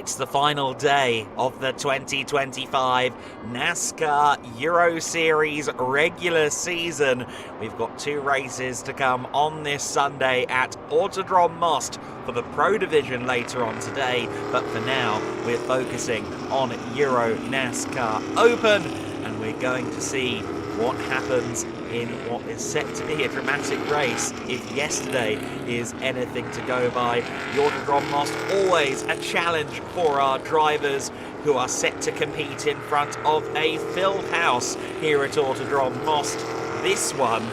It's the final day of the 2025 NASCAR Euro Series regular season. We've got two races to come on this Sunday at Autodrom Most for the Pro Division later on today, but for now we're focusing on Euro NASCAR Open, and we're going to see what happens in what is set to be a dramatic race if yesterday is anything to go by. The Autodrom Most, always a challenge for our drivers who are set to compete in front of a filled house here at Autodrom Most. This one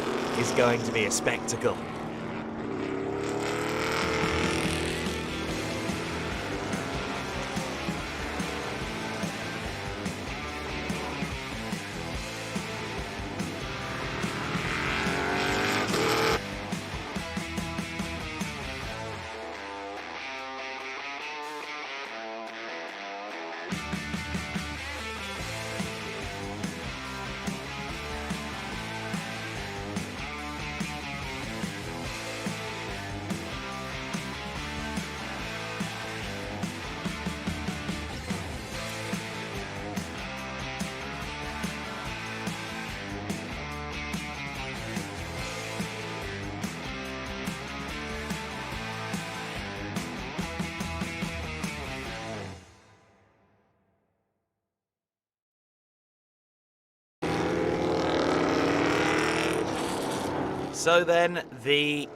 is going to be a spectacle. So then the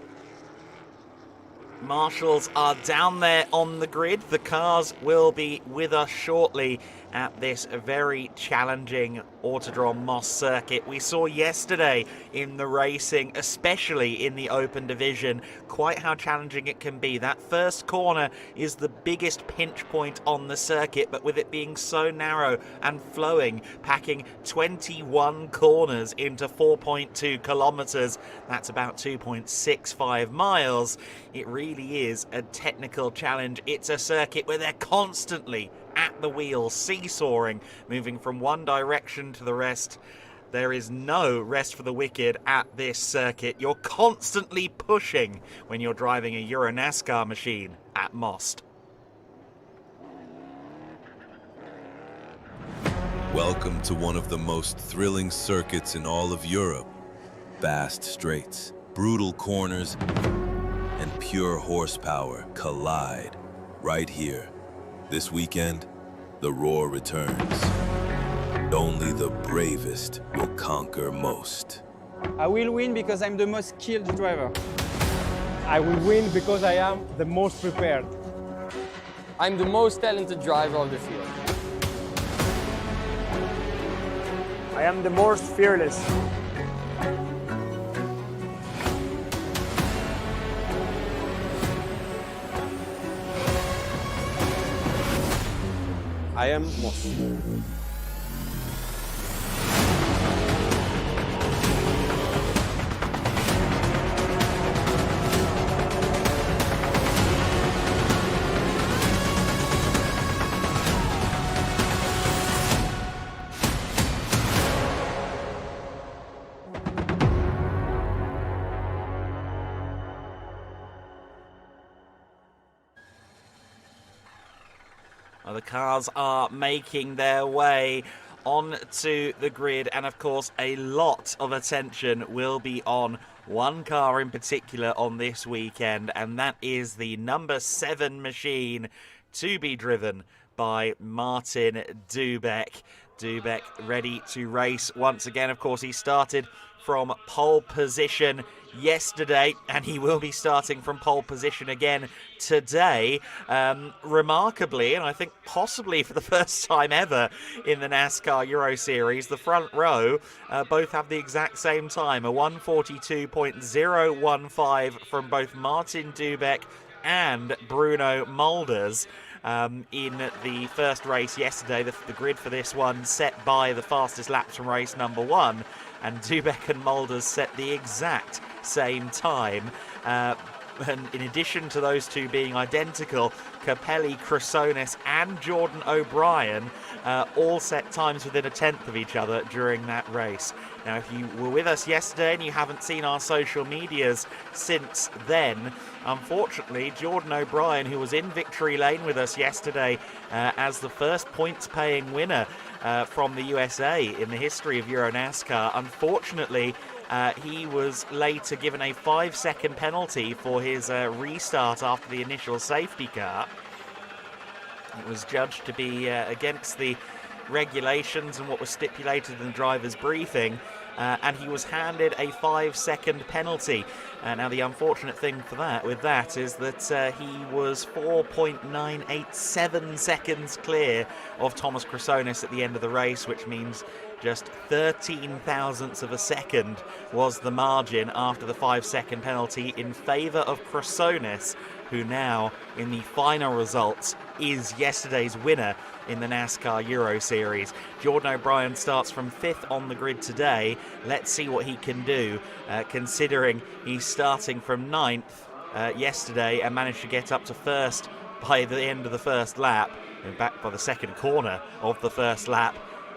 marshals are down there on the grid. The cars will be with us shortly at this very challenging Autodrom Most circuit. We saw yesterday in the racing, especially in the open division, quite how challenging it can be. That first corner is the biggest pinch point on the circuit, but with it being so narrow and flowing, packing 21 corners into 4.2 kilometers, that's about 2.65 miles, it really is a technical challenge. It's a circuit where they're constantly at the wheel, seesawing, moving from one direction to the rest. There is no rest for the wicked at this circuit. You're constantly pushing when you're driving a Euro NASCAR machine at Most. Welcome to one of the most thrilling circuits in all of Europe. Vast straights, brutal corners, and pure horsepower collide right here. This weekend, the roar returns. Only the bravest will conquer most. I will win because I'm the most skilled driver. I will win because I am the most prepared. I'm the most talented driver of the field. I am the most fearless. I am Most. The cars are making their way onto the grid, and of course a lot of attention will be on one car in particular on this weekend, and that is the number 7 machine to be driven by Martin Dubek. Dubek ready to race once again. Of course, he started from pole position yesterday, and he will be starting from pole position again today. Remarkably, and I think possibly for the first time ever in the NASCAR Euro Series, the front row both have the exact same time, a 1:42.015 from both Martin Dubek and Bruno Mulders. In the first race yesterday, the grid for this one set by the fastest laps from race number 1, and Dubek and Mulders set the exact same time. And in addition to those two being identical, Capelli, Chrysonis and Jordan O'Brien all set times within a tenth of each other during that race. Now, if you were with us yesterday and you haven't seen our social medias since then, unfortunately, Jordan O'Brien, who was in victory lane with us yesterday as the first points-paying winner from the USA in the history of Euro NASCAR, unfortunately, he was later given a 5-second penalty for his restart after the initial safety car. It was judged to be against the regulations and what was stipulated in the driver's briefing, and he was handed a 5-second penalty. Now, the unfortunate thing with that is that he was 4.987 seconds clear of Thomas Chrysonis at the end of the race, which means just 13 thousandths of a second was the margin after the 5-second penalty in favour of Chrysonis, who now, in the final results, is yesterday's winner in the NASCAR Euro Series. Jordan O'Brien starts from 5th on the grid today. Let's see what he can do, considering he's starting from 9th yesterday and managed to get up to 1st by the end of the first lap, and back by the second corner of the first lap.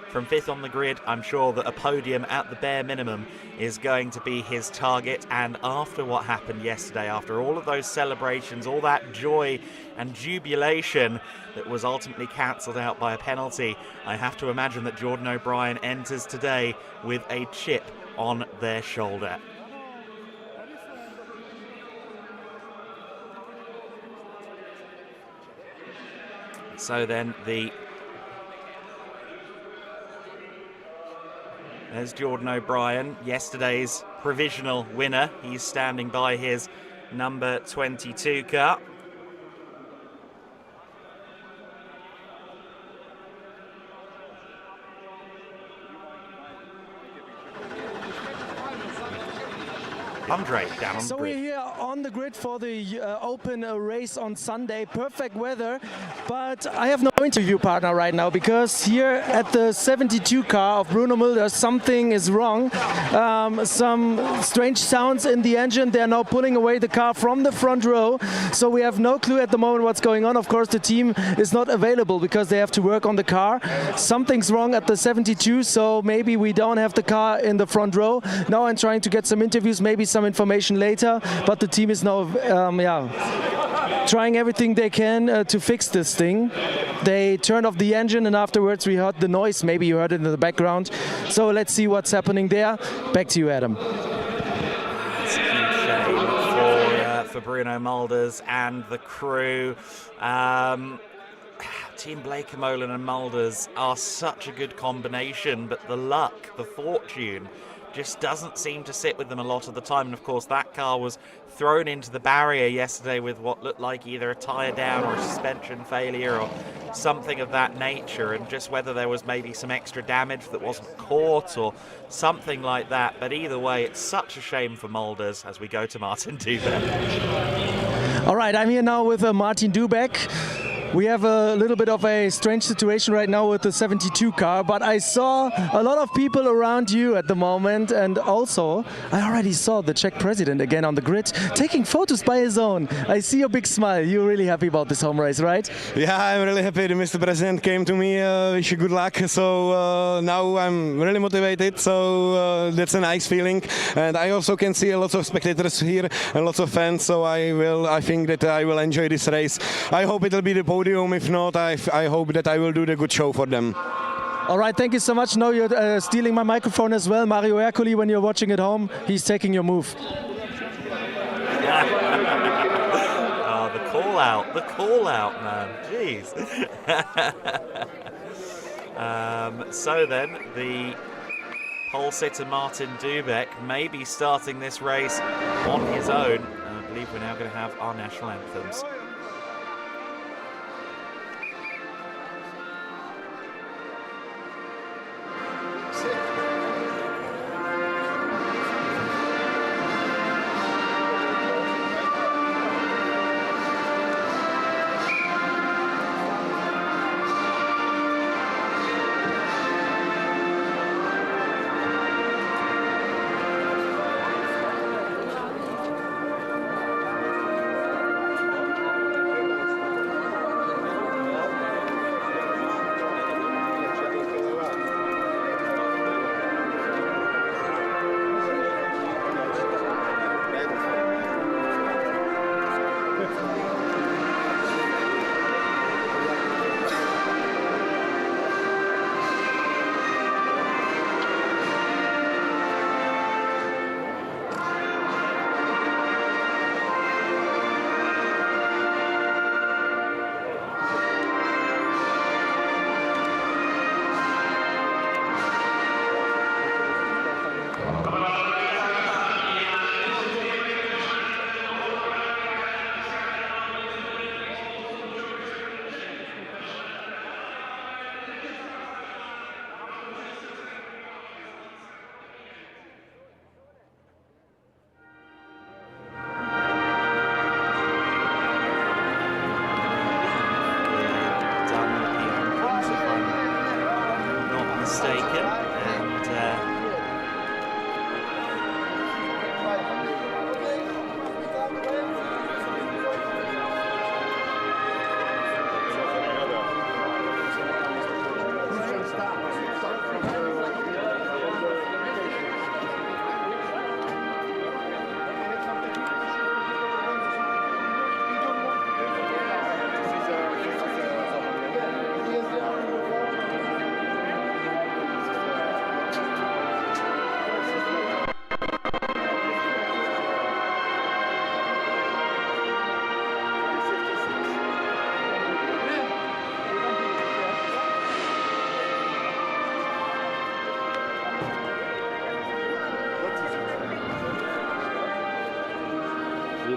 From 5th on the grid, I'm sure that a podium at the bare minimum is going to be his target. And after what happened yesterday, after all of those celebrations, all that joy and jubilation that was ultimately cancelled out by a penalty, I have to imagine that Jordan O'Brien enters today with a chip on their shoulder. So then there's Jordan O'Brien, yesterday's provisional winner. He's standing by his number 22 car. Andre down on the grid. We're here on the grid for the open race on Sunday. Perfect weather, but I have no interview partner right now because here at the 72 car of Bruno Mulder, something is wrong. Some strange sounds in the engine. They're now pulling away the car from the front row, so we have no clue at the moment what's going on. Of course, the team is not available because they have to work on the car. Something's wrong at the 72, so maybe we don't have the car in the front row. Now I'm trying to get some interviews, maybe some information later, but the team is now trying everything they can to fix this thing. They turned off the engine and afterwards we heard the noise. Maybe you heard it in the background. So let's see what's happening there. Back to you, Adam. It's a huge shame for Bruno Mulders and the crew. Team Blakemolen and Mulders are such a good combination, but the luck, the fortune, just doesn't seem to sit with them a lot of the time. And of course that car was thrown into the barrier yesterday with what looked like either a tyre down or a suspension failure or something of that nature, and just whether there was maybe some extra damage that wasn't caught or something like that. But either way, it's such a shame for Mulders as we go to Martin Dubeck. All right, I'm here now with Martin Dubeck. We have a little bit of a strange situation right now with the 72 car, but I saw a lot of people around you at the moment, and also I already saw the Czech president again on the grid taking photos by his own. I see your big smile. You're really happy about this home race, right? Yeah, I'm really happy. The Mr. President came to me, wish you good luck. So now I'm really motivated. So that's a nice feeling, and I also can see a lot of spectators here and lots of fans. So I think that I will enjoy this race. I hope it'll be the podium. If not, I hope that I will do the good show for them. All right, thank you so much. Now you're stealing my microphone as well. Mario Ercoli, when you're watching at home, he's taking your move. Oh, the call out, man. Jeez. So then, the pole sitter Martin Dubeck may be starting this race on his own. I believe we're now going to have our national anthems.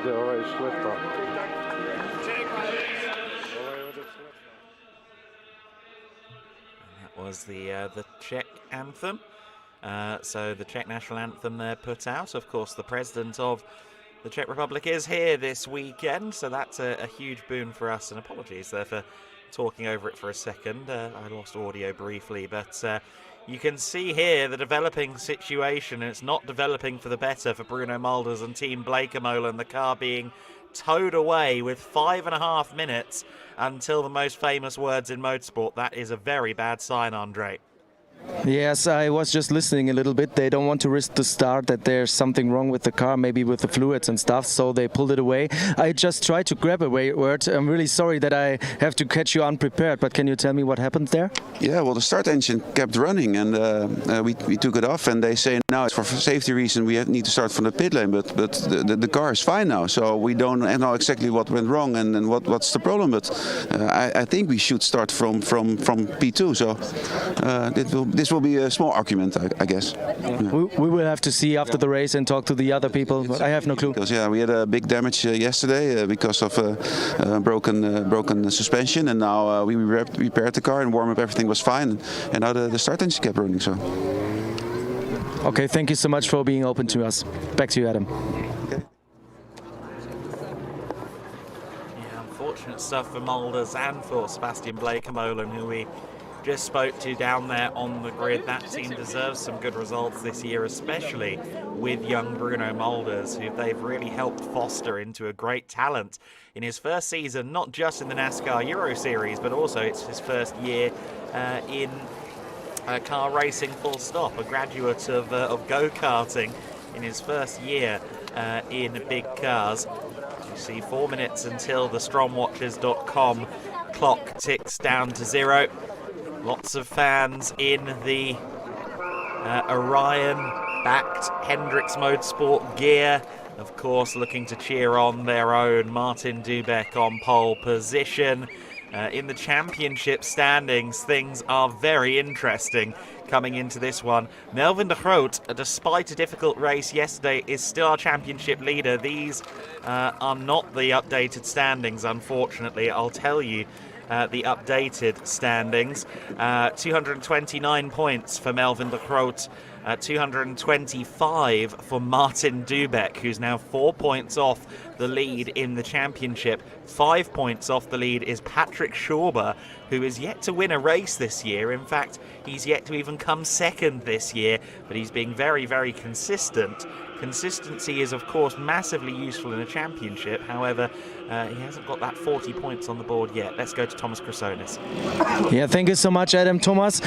That was the Czech anthem. So the Czech national anthem there put out. Of course, the president of the Czech Republic is here this weekend, so that's a huge boon for us. And apologies there for talking over it for a second. I lost audio briefly, but you can see here the developing situation, and it's not developing for the better for Bruno Mulders and Team Blekemolen. The car being towed away with 5.5 minutes until the most famous words in motorsport. That is a very bad sign, Andre. Yes, I was just listening a little bit. They don't want to risk the start, that there's something wrong with the car, maybe with the fluids and stuff, so they pulled it away. I just tried to grab a word. I'm really sorry that I have to catch you unprepared, but can you tell me what happened there? Yeah, well, the start engine kept running, and we took it off, and they say now it's for safety reason we need to start from the pit lane, but the car is fine now, so we don't know exactly what went wrong and what's the problem, but I think we should start from P2, so this will be a small argument, I guess. Yeah. We will have to see after the race and talk to the other people, but I have no clue. Because, yeah, we had a big damage yesterday because of broken suspension, and now we repaired the car and warm up, everything was fine, and now the start engine kept running. So. Okay, thank you so much for being open to us. Back to you, Adam. Okay. Yeah, unfortunate stuff for Mulders and for Sebastian Blekemolen, who we just spoke to down there on the grid. That team deserves some good results this year, especially with young Bruno Mulders, who they've really helped foster into a great talent in his first season, not just in the NASCAR Euro Series, but also it's his first year in car racing full stop, a graduate of go-karting in his first year in big cars. You see 4 minutes until the stromwatchers.com clock ticks down to 0. Lots of fans in the Orion-backed Hendrix Motorsport gear, of course, looking to cheer on their own Martin Dubek on pole position. In the championship standings, things are very interesting coming into this one. Melvin de Groot, despite a difficult race yesterday, is still our championship leader. These are not the updated standings, unfortunately. I'll tell you the updated standings. 229 points for Melvin de Groot, 225 for Martin Dubek, who's now 4 points off the lead in the championship. 5 points off the lead is Patrick Schauber, who is yet to win a race this year. In fact, he's yet to even come second this year, but he's being very, very consistent. Consistency is, of course, massively useful in a championship. However, he hasn't got that 40 points on the board yet. Let's go to Thomas Chrysonis. Yeah, thank you so much, Adam. Thomas,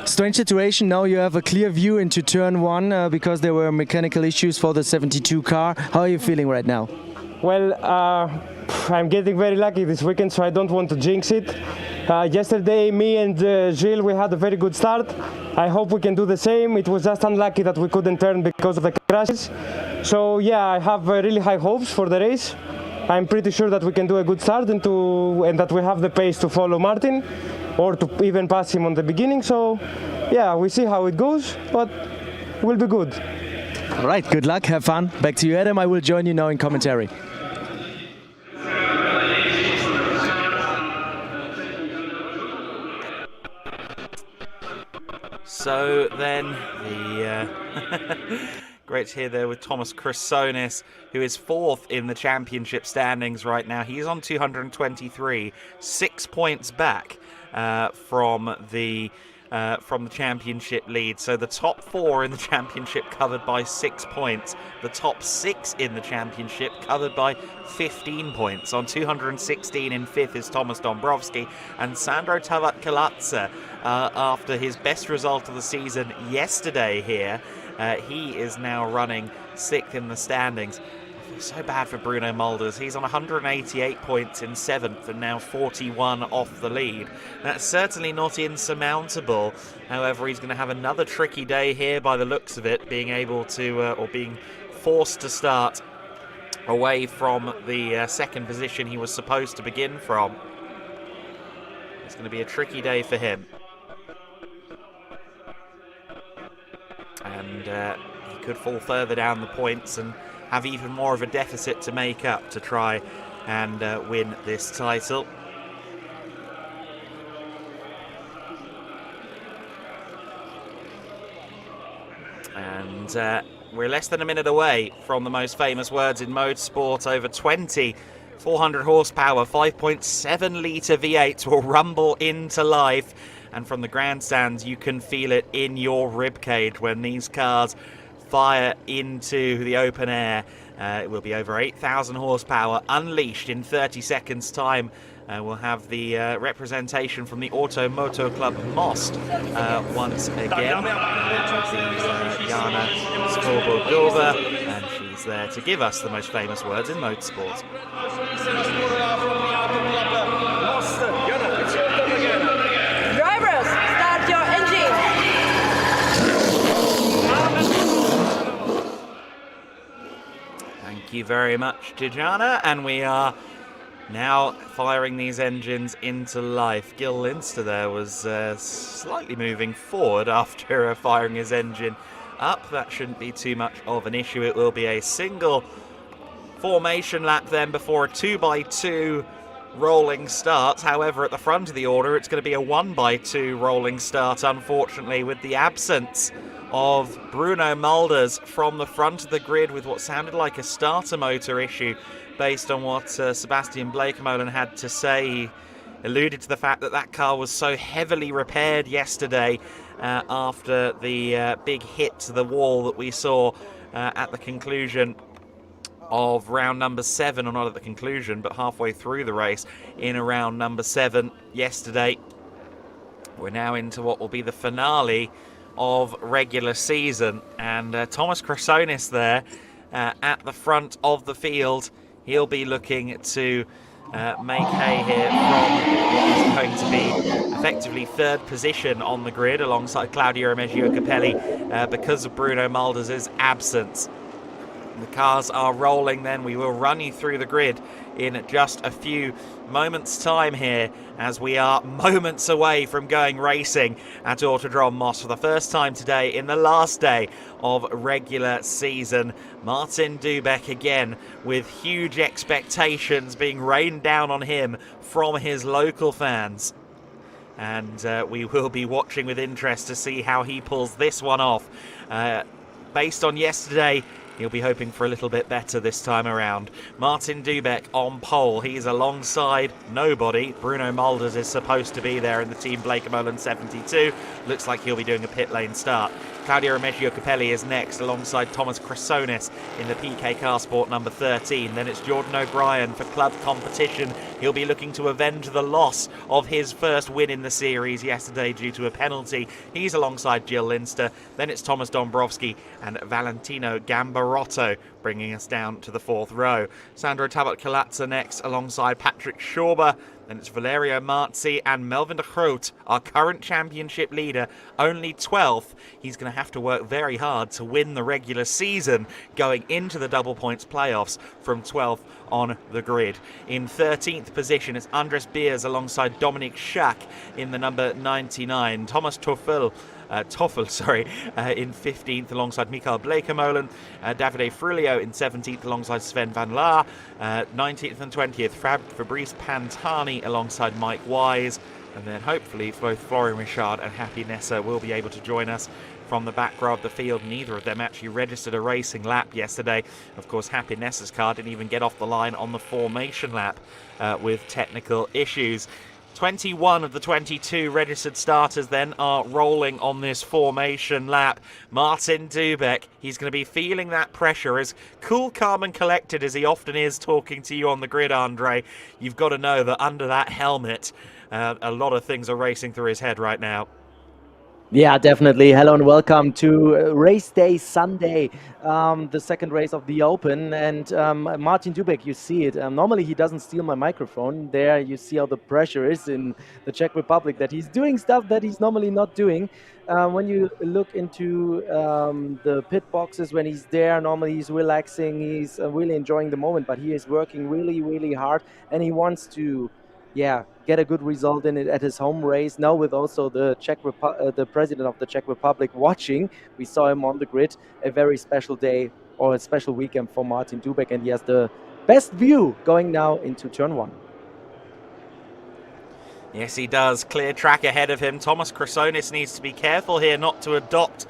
strange situation. Now you have a clear view into turn 1 because there were mechanical issues for the 72 car. How are you feeling right now? Well, I'm getting very lucky this weekend, so I don't want to jinx it. Yesterday, me and Gilles, we had a very good start. I hope we can do the same. It was just unlucky that we couldn't turn because of the crashes. So yeah, I have really high hopes for the race. I'm pretty sure that we can do a good start and that we have the pace to follow Martin or to even pass him on the beginning. So yeah, we see how it goes, but we'll be good. All right, good luck, have fun. Back to you, Adam. I will join you now in commentary. So then the great to hear there with Thomas Chrysonis, who is 4th in the championship standings right now. He's on 223, 6 points back from the championship lead. So the top 4 in the championship covered by 6 points. The top 6 in the championship covered by 15 points. On 216 in 5th is Thomas Dombrowski, and Sandro Tavatkalatsa, after his best result of the season yesterday here, he is now running 6th in the standings. So bad for Bruno Mulders. He's on 188 points in 7th and now 41 off the lead. That's certainly not insurmountable. However, he's going to have another tricky day here by the looks of it, being able to, or being forced to start away from the second position he was supposed to begin from. It's going to be a tricky day for him. And he could fall further down the points and have even more of a deficit to make up to try and win this title. And we're less than a minute away from the most famous words in motorsport. Over 20 400 horsepower, 5.7 litre V8s will rumble into life. And from the grandstands, you can feel it in your ribcage when these cars fire into the open air. It will be over 8,000 horsepower unleashed in 30 seconds time. We'll have the representation from the Autodrom Most once again. Jana Skobodova, and she's there to give us the most famous words in motorsport. Drivers, start your engine. Thank you very much, Jana, and we are now firing these engines into life. Gil Linster there was slightly moving forward after firing his engine up. That shouldn't be too much of an issue. It will be a single formation lap then before a 2x2 rolling start. However, at the front of the order, it's going to be a 1x2 rolling start, unfortunately, with the absence of Bruno Mulders from the front of the grid with what sounded like a starter motor issue. Based on what Sebastian Blekemolen had to say, he alluded to the fact that that car was so heavily repaired yesterday after the big hit to the wall that we saw at the conclusion of round number 7, or not at the conclusion, but halfway through the race in round number 7 yesterday. We're now into what will be the finale of regular season, and Thomas Krasonis there at the front of the field. He'll be looking to make hay here from what is going to be effectively third position on the grid alongside Claudio Remeggio Capelli because of Bruno Mulders' absence. The cars are rolling then. We will run you through the grid in just a few moments' time here, as we are moments away from going racing at Autodrom Most for the first time today in the last day of regular season. Martin Dubek again with huge expectations being rained down on him from his local fans. And we will be watching with interest to see how he pulls this one off. Based on yesterday, he'll be hoping for a little bit better this time around. Martin Dubek on pole. He's alongside nobody. Bruno Mulders is supposed to be there in the Team Blekemolen 72. Looks like he'll be doing a pit lane start. Claudio Remeggio Capelli is next alongside Thomas Krasonis in the PK Car Sport number 13. Then it's Jordan O'Brien for club competition. He'll be looking to avenge the loss of his first win in the series yesterday due to a penalty. He's alongside Gil Linster. Then it's Thomas Dombrowski and Valentino Gambarotto, bringing us down to the 4th row. Sandro Tabak-Kalatza next alongside Patrick Schauber. Then it's Valerio Marzi and Melvin de Groot, our current championship leader, only 12th. He's going to have to work very hard to win the regular season going into the double points playoffs from 12th on the grid. In 13th position, it's Andres Beers alongside Dominic Schack in the number 99. Thomas Toffel in 15th alongside Mikael Blekemolen. Davide Frulio in 17th alongside Sven van Laar. 19th and 20th, Fabrice Pantani alongside Mike Wise. And then hopefully both Florian Richard and Happy Nessa will be able to join us from the back row of the field. Neither of them actually registered a racing lap yesterday. Of course, Happy Nessa's car didn't even get off the line on the formation lap with technical issues. 21 of the 22 registered starters then are rolling on this formation lap. Martin Dubek, he's going to be feeling that pressure, as cool, calm and collected as he often is talking to you on the grid, Andre. You've got to know that under that helmet, a lot of things are racing through his head right now. Yeah, definitely. Hello and welcome to race day Sunday, the second race of the Open. And Martin Dubek, you see it. Normally he doesn't steal my microphone. There you see how the pressure is in the Czech Republic, that he's doing stuff that he's normally not doing. When you look into the pit boxes, when he's there, normally he's relaxing. He's really enjoying the moment, but he is working really, really hard, and he wants to yeah, get a good result in it at his home race. Now with also the the president of the Czech Republic watching, we saw him on the grid. A very special day or a special weekend for Martin Dubek, and he has the best view going now into turn 1. Yes, he does. Clear track ahead of him. Thomas Chrysonis needs to be careful here not to adopt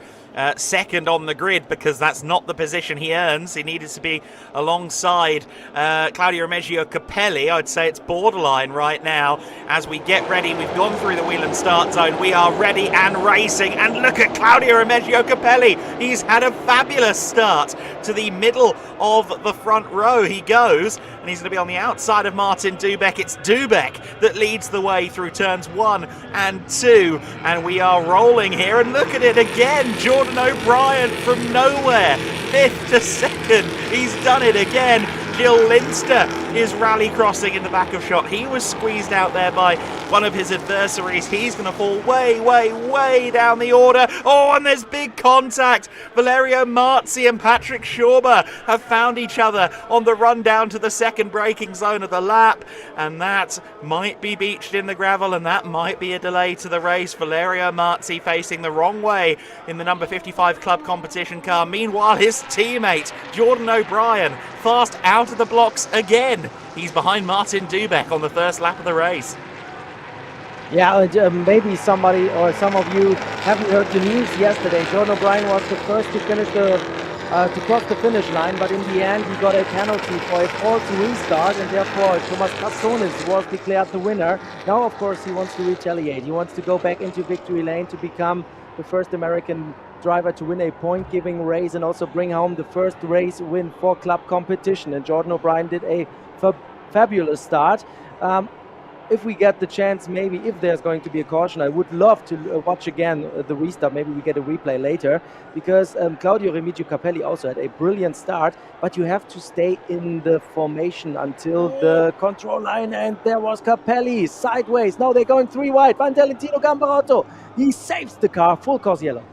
second on the grid, because that's not the position he earns. He needed to be alongside Claudio Remeggio Capelli. I'd say it's borderline right now as we get ready. We've gone through the wheel and start zone. We are ready and racing. And look at Claudio Remeggio Capelli. He's had a fabulous start to the middle of the front row. He goes, and he's going to be on the outside of Martin Dubek. It's Dubek that leads the way through turns 1 and 2. And we are rolling here. And look at it again. Jordan O'Brien from nowhere, 5th to 2nd. He's done it again. Gil Linster is rally crossing in the back of shot. He was squeezed out there by one of his adversaries. He's going to fall way, way, way down the order. Oh, and there's big contact. Valerio Marzi and Patrick Schauber have found each other on the run down to the second braking zone of the lap, and that might be beached in the gravel, and that might be a delay to the race. Valerio Marzi facing the wrong way in the number 55 club competition car. Meanwhile, his teammate Jordan O'Brien fast out of the blocks again. He's behind Martin Dubek on the first lap of the race. Yeah, maybe somebody or some of you haven't heard the news yesterday. Jordan O'Brien was the first to finish to cross the finish line, but in the end he got a penalty for a false restart, and therefore Thomas Chrysonis was declared the winner. Now, of course, he wants to retaliate. He wants to go back into victory lane to become the first American driver to win a point-giving race and also bring home the first race win for club competition. And Jordan O'Brien did a fabulous start. If we get the chance, maybe if there's going to be a caution, I would love to watch again the restart. Maybe we get a replay later, because Claudio Remeggio Capelli also had a brilliant start, but you have to stay in the formation until the control line, and there was Capelli sideways. Now they're going 3 wide. Valentino Gambarotto, he saves the car, full course yellow.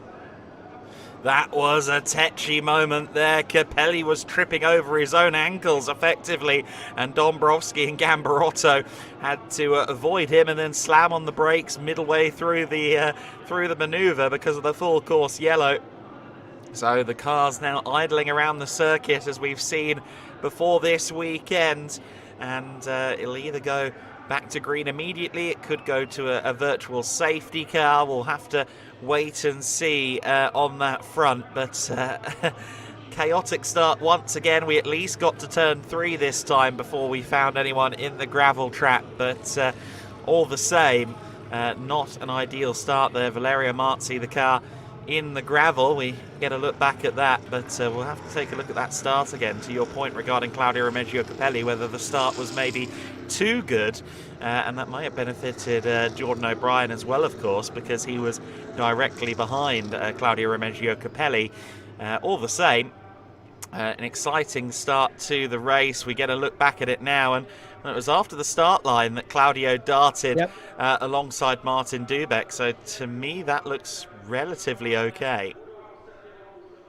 That was a tetchy moment there. Capelli was tripping over his own ankles effectively, and Dombrowski and Gambarotto had to avoid him and then slam on the brakes midway through the manoeuvre because of the full course yellow. So the car's now idling around the circuit as we've seen before this weekend, and it'll either go back to green immediately, it could go to a virtual safety car. We'll have to wait and see on that front, but chaotic start once again. We at least got to turn 3 this time before we found anyone in the gravel trap, but all the same, not an ideal start there. Valerio Marzi, the car in the gravel. We get a look back at that, but we'll have to take a look at that start again. To your point regarding Claudio Remeggio Capelli, whether the start was maybe too good, and that might have benefited Jordan O'Brien as well, of course, because he was directly behind Claudio Remeggio Capelli. All the same, an exciting start to the race. We get a look back at it now, and it was after the start line that Claudio darted alongside Martin Dubek, so to me that looks relatively okay.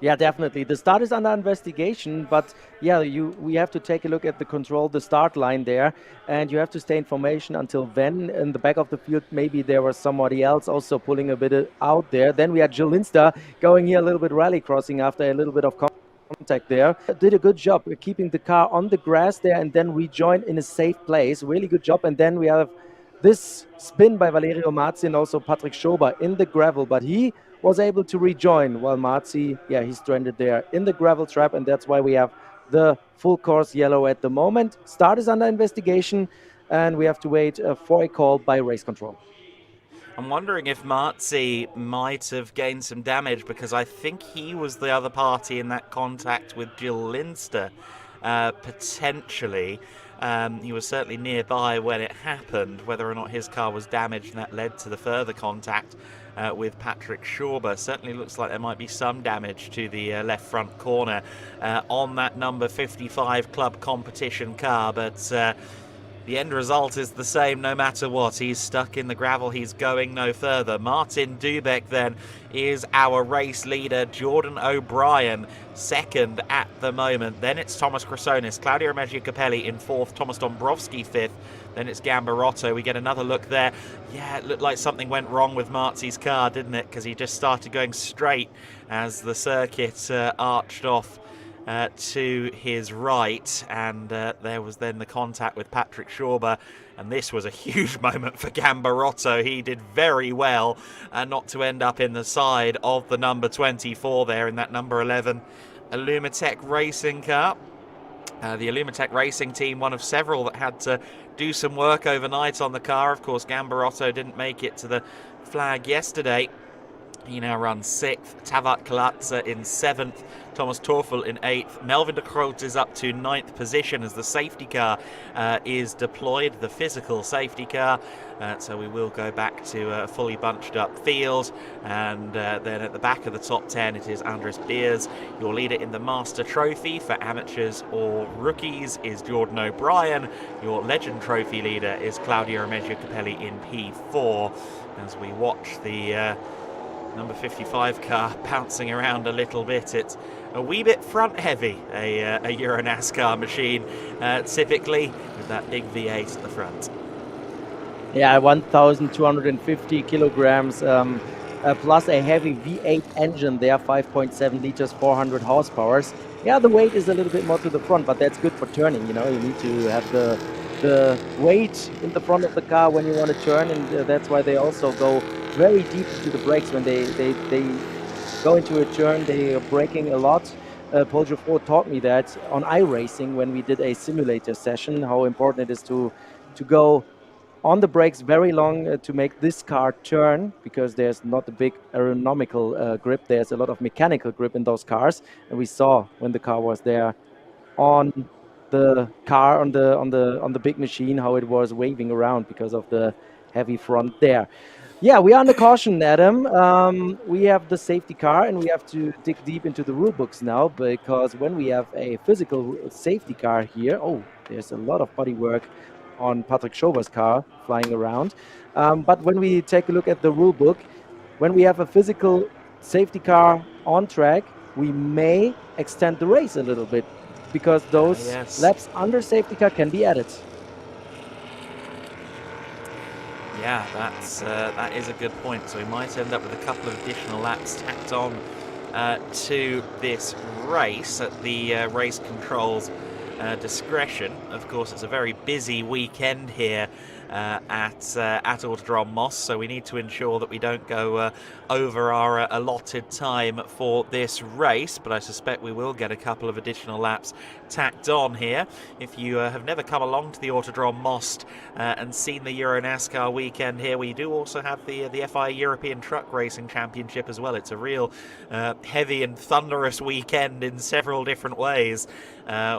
Yeah, definitely. The start is under investigation, but yeah, we have to take a look at the start line there, and you have to stay in formation until then. In the back of the field, maybe there was somebody else also pulling a bit out there. Then we had Gil Linster going here a little bit rally crossing after a little bit of contact there. Did a good job keeping the car on the grass there and then rejoin in a safe place. Really good job. And then we have this spin by Valerio Marzi and also Patrick Schauber in the gravel, but he was able to rejoin, while Marzi, yeah, he's stranded there in the gravel trap, and that's why we have the full course yellow at the moment. Start is under investigation, and we have to wait for a call by race control. I'm wondering if Marzi might have gained some damage, because I think he was the other party in that contact with Gil Linster, potentially. He was certainly nearby when it happened. Whether or not his car was damaged and that led to the further contact with Patrick Schauber, certainly looks like there might be some damage to the left front corner on that number 55 club competition car, but the end result is the same no matter what. He's stuck in the gravel. He's going no further. Martin Dubek then is our race leader. Jordan O'Brien second at the moment. Then it's Thomas Chrysonis, Claudio Remeggio Capelli in fourth, Thomas Dombrowski fifth. Then it's Gambarotto. We get another look there. Yeah, it looked like something went wrong with Marty's car, didn't it? Because he just started going straight as the circuit arched off to his right, and there was then the contact with Patrick Schauber, and this was a huge moment for Gambarotto. He did very well not to end up in the side of the number 24 there in that number 11 Illumitech Racing car. The Illumitech Racing team, one of several that had to do some work overnight on the car. Of course, Gambarotto didn't make it to the flag yesterday. He now runs 6th, Tavat Kalatza in 7th, Thomas Torfel in 8th. Melvin de Groot is up to 9th position as the safety car is deployed, the physical safety car. So we will go back to a fully bunched up field. And then at the back of the top 10, it is Andres Beers. Your leader in the Master Trophy for amateurs or rookies is Jordan O'Brien. Your Legend Trophy leader is Claudio Remeggio Capelli in P4. As we watch the number 55 car bouncing around a little bit. It's a wee bit front heavy, a Euro NASCAR machine, typically with that big V8 at the front. Yeah, 1,250 kilograms plus a heavy V8 engine there, 5.7 liters, 400 horsepower. Yeah, the weight is a little bit more to the front, but that's good for turning. You know, you need to have the weight in the front of the car when you want to turn, and that's why they also go very deep into the brakes when they go into a turn. They are braking a lot. Paul Geoffroy taught me that on iRacing when we did a simulator session, how important it is to go on the brakes very long to make this car turn, because there's not a big aerodynamical grip. There's a lot of mechanical grip in those cars, and we saw when the car was there on the car on the big machine how it was waving around because of the heavy front there. Yeah, we are under caution, Adam. We have the safety car, and we have to dig deep into the rule books now, because when we have a physical safety car here, oh, there's a lot of body work on Patrick Schauber's car flying around. But when we take a look at the rule book, when we have a physical safety car on track, we may extend the race a little bit, because those laps under safety car can be added. Yeah, that is a good point. So we might end up with a couple of additional laps tacked on to this race at the race controls discretion. Of course, it's a very busy weekend here at Autodrom Most, so we need to ensure that we don't go over our allotted time for this race, but I suspect we will get a couple of additional laps tacked on here. If you have never come along to the Autodrom Most and seen the Euro NASCAR weekend here, we do also have the FIA European Truck Racing Championship as well. It's a real heavy and thunderous weekend in several different ways,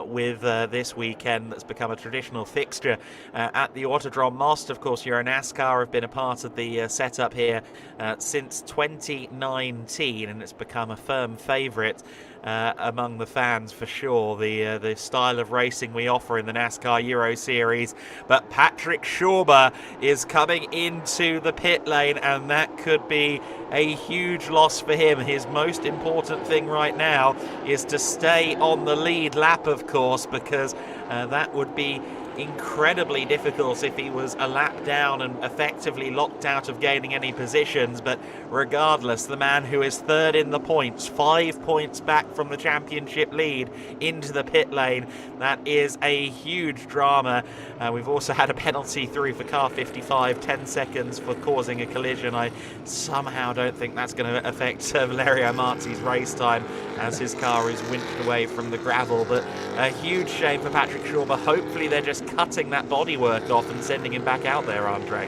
with this weekend that's become a traditional fixture at the Autodrom Most. Of course, Euro NASCAR have been a part of the setup here since 2019, and it's become a firm favourite among the fans for sure, the style of racing we offer in the NASCAR Euro Series. But Patrick Schauber is coming into the pit lane, and that could be a huge loss for him. His most important thing right now is to stay on the lead lap, of course, because that would be incredibly difficult if he was a lap down and effectively locked out of gaining any positions. But regardless, the man who is third in the points, 5 points back from the championship lead, into the pit lane, that is a huge drama. We've also had a penalty through for car 55, 10 seconds for causing a collision. I somehow don't think that's going to affect Valerio Marzi's race time, as his car is winched away from the gravel. But a huge shame for Patrick Schauber. Hopefully they're just cutting that bodywork off and sending him back out there, Andre.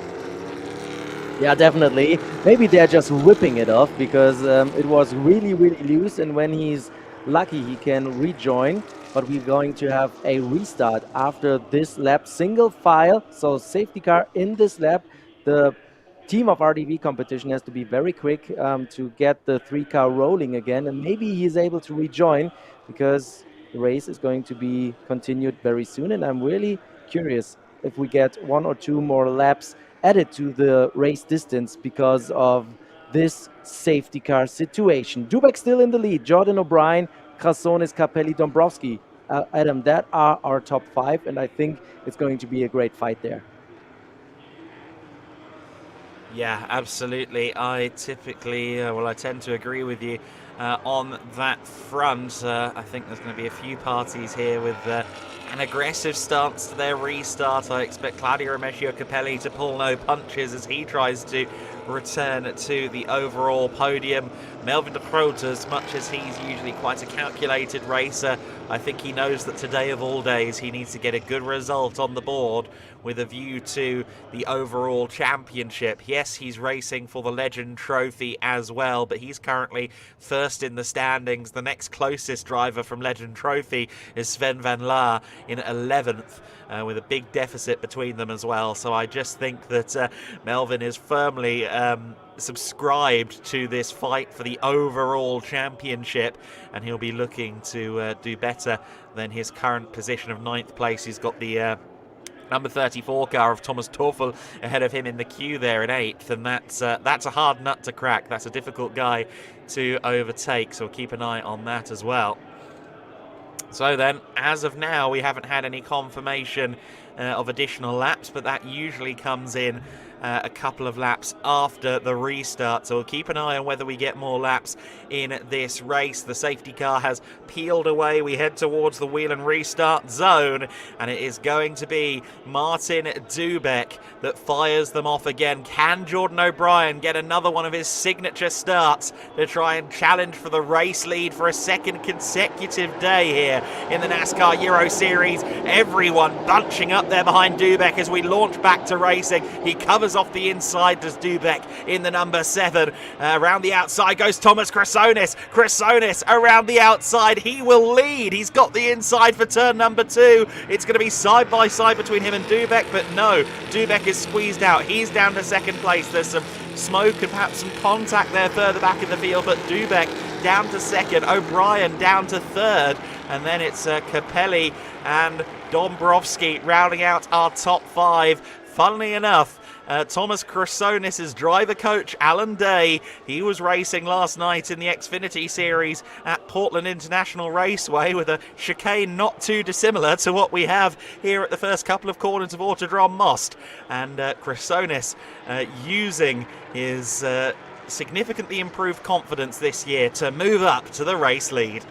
Yeah, definitely. Maybe they're just ripping it off, because it was really, really loose, and when he's lucky he can rejoin. But we're going to have a restart after this lap, single file, so safety car in this lap. The team of RDV competition has to be very quick to get the 3-car rolling again, and maybe he's able to rejoin, because the race is going to be continued very soon, and I'm really curious if we get 1 or 2 more laps added to the race distance because of this safety car situation. Dubek still in the lead. Jordan O'Brien, Krassonis, Capelli, Dombrowski. Adam, that are our top 5, and I think it's going to be a great fight there. Yeah, absolutely. I typically, I tend to agree with you on that front. I think there's going to be a few parties here with an aggressive stance to their restart. I expect Claudio Remigio Capelli to pull no punches as he tries to return to the overall podium. Melvin de Groot, as much as he's usually quite a calculated racer, I think he knows that today of all days he needs to get a good result on the board with a view to the overall championship. Yes, he's racing for the Legend Trophy as well, but he's currently first in the standings. The next closest driver from Legend Trophy is Sven van Laar in 11th. With a big deficit between them as well. So I just think that Melvin is firmly subscribed to this fight for the overall championship, and he'll be looking to do better than his current position of 9th place. He's got the number 34 car of Thomas Toffel ahead of him in the queue there in 8th, and that's a hard nut to crack. That's a difficult guy to overtake, so keep an eye on that as well. So then, as of now, we haven't had any confirmation of additional laps, but that usually comes in a couple of laps after the restart. So we'll keep an eye on whether we get more laps in this race. The safety car has peeled away. We head towards the wheel and restart zone, and it is going to be Martin Dubek that fires them off again. Can Jordan O'Brien get another one of his signature starts to try and challenge for the race lead for a second consecutive day here in the NASCAR Euro Series? Everyone bunching up there behind Dubek as we launch back to racing. He covers off the inside, does Dubek in the number 7. Around the outside goes Thomas Krassonis. Krassonis around the outside. He will lead. He's got the inside for turn number 2. It's going to be side by side between him and Dubek, but no, Dubek is squeezed out. He's down to second place. There's some smoke and perhaps some contact there further back in the field, but Dubek down to second, O'Brien down to third, and then it's Capelli and Dombrowski rounding out our top 5. Funnily enough, Thomas Krassonis' driver coach, Alan Day, he was racing last night in the Xfinity Series at Portland International Raceway with a chicane not too dissimilar to what we have here at the first couple of corners of Autodrom Most. And Krassonis using his significantly improved confidence this year to move up to the race lead.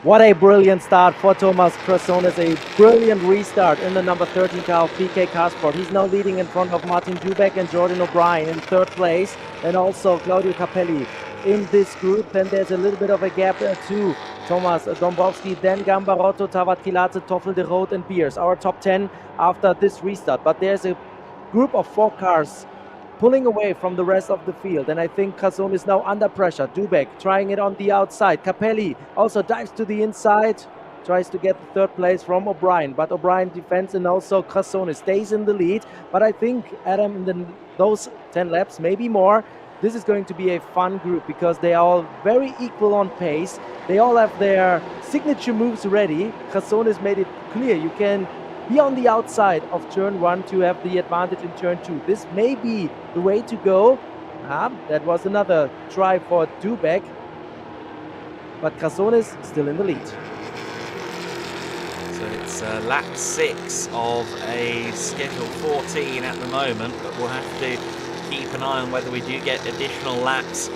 What a brilliant start for Thomas Krassonis, a brilliant restart in the number 13 car of PK Carsport. He's now leading in front of Martin Dubek and Jordan O'Brien in 3rd place, and also Claudio Capelli in this group. Then there's a little bit of a gap to Thomas Dombrowski, then Gambarotto, Tavat-Kilate, Toffel, De Rood and Beers, our top 10 after this restart. But there's a group of 4 cars pulling away from the rest of the field, and I think Krassonis is now under pressure. Dubek trying it on the outside. Capelli also dives to the inside, tries to get the 3rd place from O'Brien, but O'Brien defends, and also Krassonis stays in the lead. But I think, Adam, in those 10 laps, maybe more, this is going to be a fun group because they are all very equal on pace. They all have their signature moves ready. Krassonis made it clear you can be on the outside of turn 1 to have the advantage in turn 2. This may be the way to go. That was another try for Dubek, but Krassonis still in the lead. So it's lap 6 of a schedule 14 at the moment, but we'll have to keep an eye on whether we do get additional laps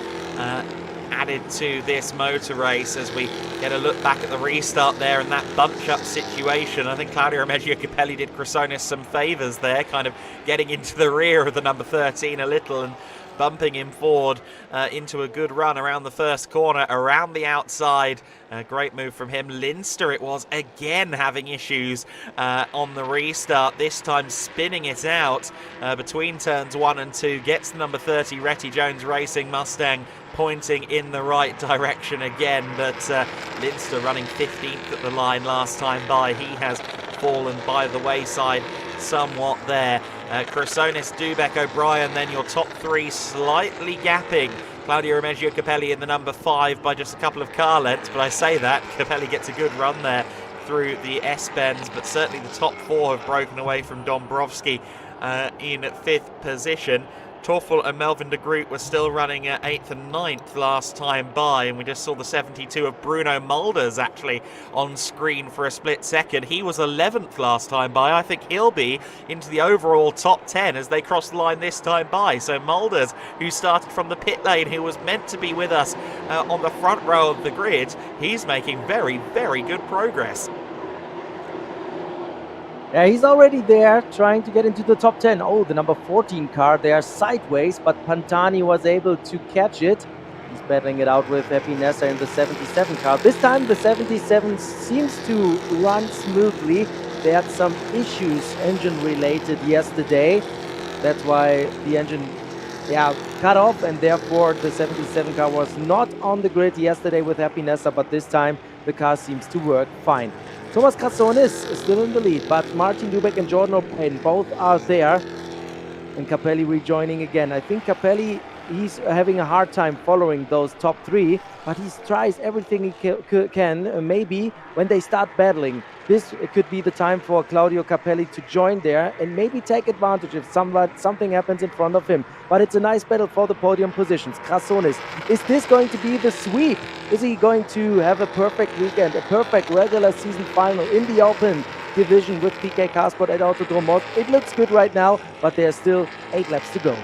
added to this motor race as we get a look back at the restart there and that bunch up situation. I think Claudio Remigio Capelli did Krassonis some favours there, kind of getting into the rear of the number 13 a little and bumping him forward into a good run around the first corner, around the outside. A great move from him. Linster, it was again having issues on the restart, this time spinning it out between turns 1 and 2, gets the number 30 Retty Jones Racing Mustang pointing in the right direction again, but Linster running 15th at the line last time by. He has fallen by the wayside somewhat there. Krassonis, Dubek, O'Brien, then your top 3 slightly gapping Claudio Remigio Capelli in the number 5 by just a couple of car lengths, but I say that, Capelli gets a good run there through the S-bends, but certainly the top 4 have broken away from Dombrovski in 5th position. Toffel and Melvin de Groot were still running at 8th and 9th last time by, and we just saw the 72 of Bruno Mulders actually on screen for a split second. He was 11th last time by. I think he'll be into the overall top 10 as they cross the line this time by. So Mulders, who started from the pit lane, who was meant to be with us on the front row of the grid, he's making very, very good progress. Yeah, he's already there, trying to get into the top 10. Oh, the number 14 car there sideways, but Pantani was able to catch it. He's battling it out with Happy Nessa in the 77 car. This time the 77 seems to run smoothly. They had some issues engine related yesterday. That's why the engine cut off, and therefore the 77 car was not on the grid yesterday with Happy Nessa, but this time the car seems to work fine. Thomas Krassonis is still in the lead, but Martin Dubeck and Jordan O'Brien both are there. And Capelli rejoining again. I think Capelli, he's having a hard time following those top 3, but he tries everything he can. Maybe when they start battling, this could be the time for Claudio Capelli to join there and maybe take advantage if something happens in front of him. But it's a nice battle for the podium positions. Krassonis, is this going to be the sweep? Is he going to have a perfect weekend, a perfect regular season final in the Open division with PK Carsport at Autodrom Most? It looks good right now, but there's still 8 laps to go.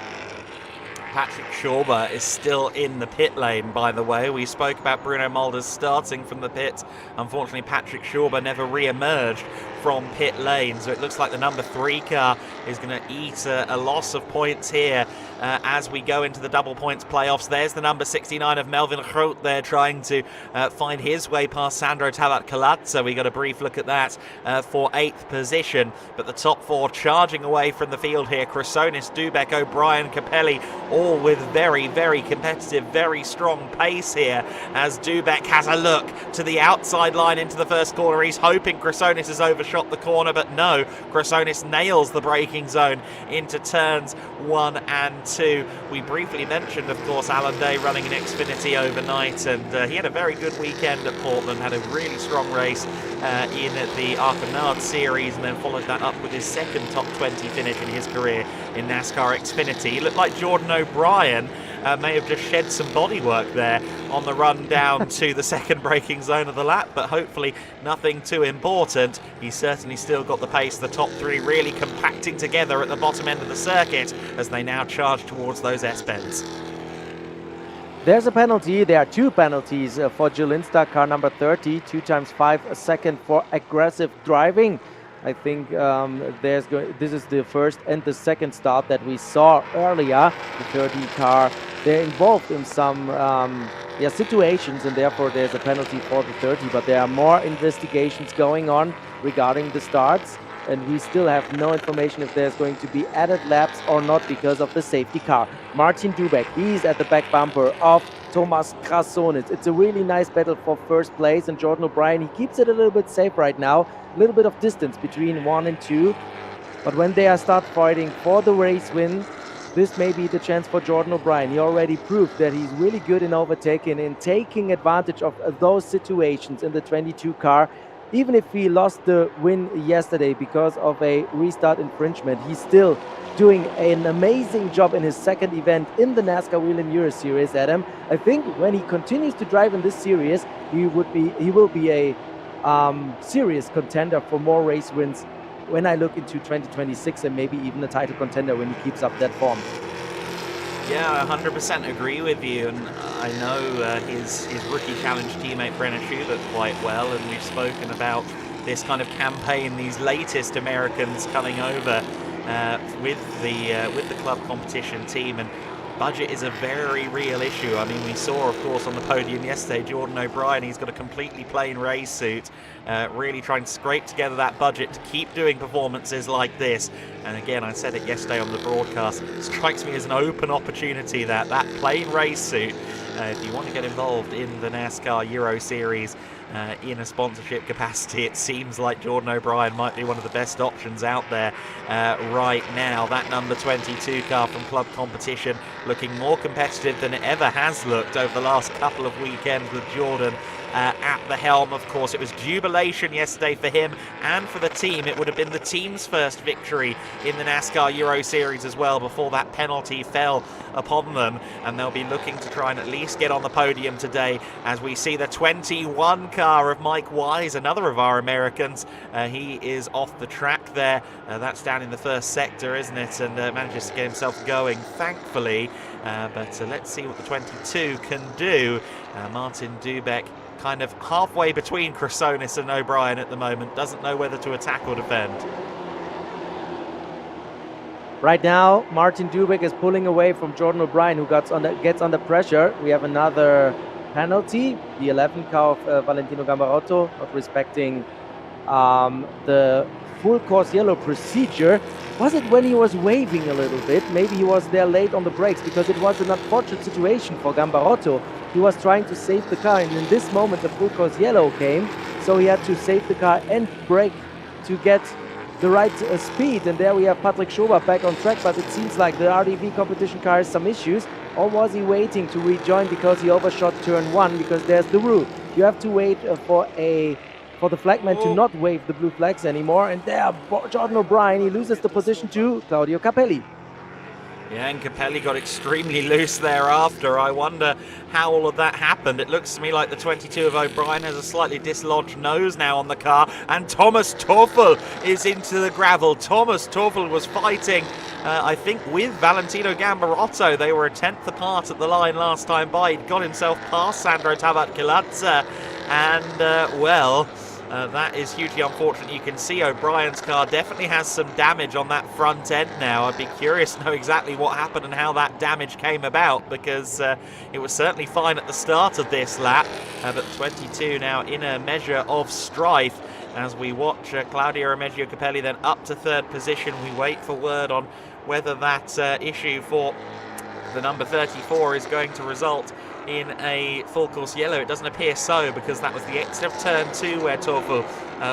Patrick Schauber is still in the pit lane, by the way. We spoke about Bruno Mulders starting from the pit. Unfortunately, Patrick Schauber never re-emerged from pit lane, so it looks like the number 3 car is going to eat a loss of points here as we go into the double points playoffs. There's the number 69 of Melvin Groot there trying to find his way past Sandro Talat-Kalat, so we got a brief look at that for 8th position. But the top 4 charging away from the field here. Krassonis, Dubeck, O'Brien, Capelli, all with very, very competitive, very strong pace here as Dubeck has a look to the outside line into the first corner. He's hoping Krassonis has overshot the corner, but no, Krassonis nails the braking zone into turns 1 and 2. We briefly mentioned, of course, Alan Day running an Xfinity overnight, and he had a very good weekend at Portland, had a really strong race in the Arcanard Series, and then followed that up with his second top 20 finish in his career in NASCAR Xfinity. He looked like Jordan O'Brien may have just shed some bodywork there on the run down to the second braking zone of the lap, but hopefully nothing too important. He's certainly still got the pace. The top 3 really compacting together at the bottom end of the circuit as they now charge towards those S-bends. There's a penalty. There are 2 penalties for Jelinsta, car number 30, 2 times 5 a second for aggressive driving. I think this is the first and the second start that we saw earlier. The 30 car, they're involved in some situations, and therefore there's a penalty for the 30. But there are more investigations going on regarding the starts, and we still have no information if there's going to be added laps or not because of the safety car. Martin Dubeck, he's at the back bumper of Thomas Krassonis. It's a really nice battle for first place, and Jordan O'Brien, he keeps it a little bit safe right now. A little bit of distance between 1 and 2. But when they start fighting for the race win, this may be the chance for Jordan O'Brien. He already proved that he's really good in overtaking and taking advantage of those situations in the 22 car. Even if he lost the win yesterday because of a restart infringement, he's still doing an amazing job in his second event in the NASCAR Euro Series, Adam. I think when he continues to drive in this series, he will be a serious contender for more race wins when I look into 2026, and maybe even a title contender when he keeps up that form. Yeah, I 100% agree with you, and I know his rookie challenge teammate Brenner Schubert quite well, and we've spoken about this kind of campaign, these latest Americans coming over with the club competition team, and budget is a very real issue. I mean, we saw, of course, on the podium yesterday, Jordan O'Brien, he's got a completely plain race suit, really trying to scrape together that budget to keep doing performances like this. And again, I said it yesterday on the broadcast, it strikes me as an open opportunity that plain race suit, if you want to get involved in the NASCAR Euro Series in a sponsorship capacity, it seems like Jordan O'Brien might be one of the best options out there right now. That number 22 car from Club Competition looking more competitive than it ever has looked over the last couple of weekends, with Jordan at the helm. Of course, it was jubilation yesterday for him and for the team. It would have been the team's first victory in the NASCAR Euro Series as well before that penalty fell upon them, and they'll be looking to try and at least get on the podium today as we see the 21 car of Mike Wise, another of our Americans. He is off the track there. That's down in the first sector, isn't it? And manages to get himself going, thankfully. But let's see what the 22 can do. Martin Dubek kind of halfway between Chrysonis and O'Brien at the moment. Doesn't know whether to attack or defend. Right now, Martin Dubek is pulling away from Jordan O'Brien, who gets under pressure. We have another penalty. The 11th car of Valentino Gambarotto, not respecting the full course yellow procedure. Was it when he was waving a little bit? Maybe he was there late on the brakes, because it was an unfortunate situation for Gambarotto. He was trying to save the car, and in this moment the full course yellow came, so he had to save the car and brake to get the right speed. And there we have Patrick Schober back on track, but it seems like the RDV competition car has some issues. Or was he waiting to rejoin because he overshot turn 1? Because there's the rule, you have to wait for the flagman to not wave the blue flags anymore. And there, Jordan O'Brien, he loses the position to Claudio Capelli. Yeah, and Capelli got extremely loose thereafter. I wonder how all of that happened. It looks to me like the 22 of O'Brien has a slightly dislodged nose now on the car, and Thomas Toffel is into the gravel. Thomas Toffel was fighting, I think, with Valentino Gambarotto. They were a tenth apart at the line last time by. He'd got himself past Sandro Tabat-Kilatsa, and, well... that is hugely unfortunate. You can see O'Brien's car definitely has some damage on that front end now. I'd be curious to know exactly what happened and how that damage came about, because it was certainly fine at the start of this lap. But 22 now in a measure of strife as we watch Claudio Remeggio Capelli then up to third position. We wait for word on whether that issue for the number 34 is going to result in a full course yellow. It doesn't appear so, because that was the exit of turn 2 where Toffel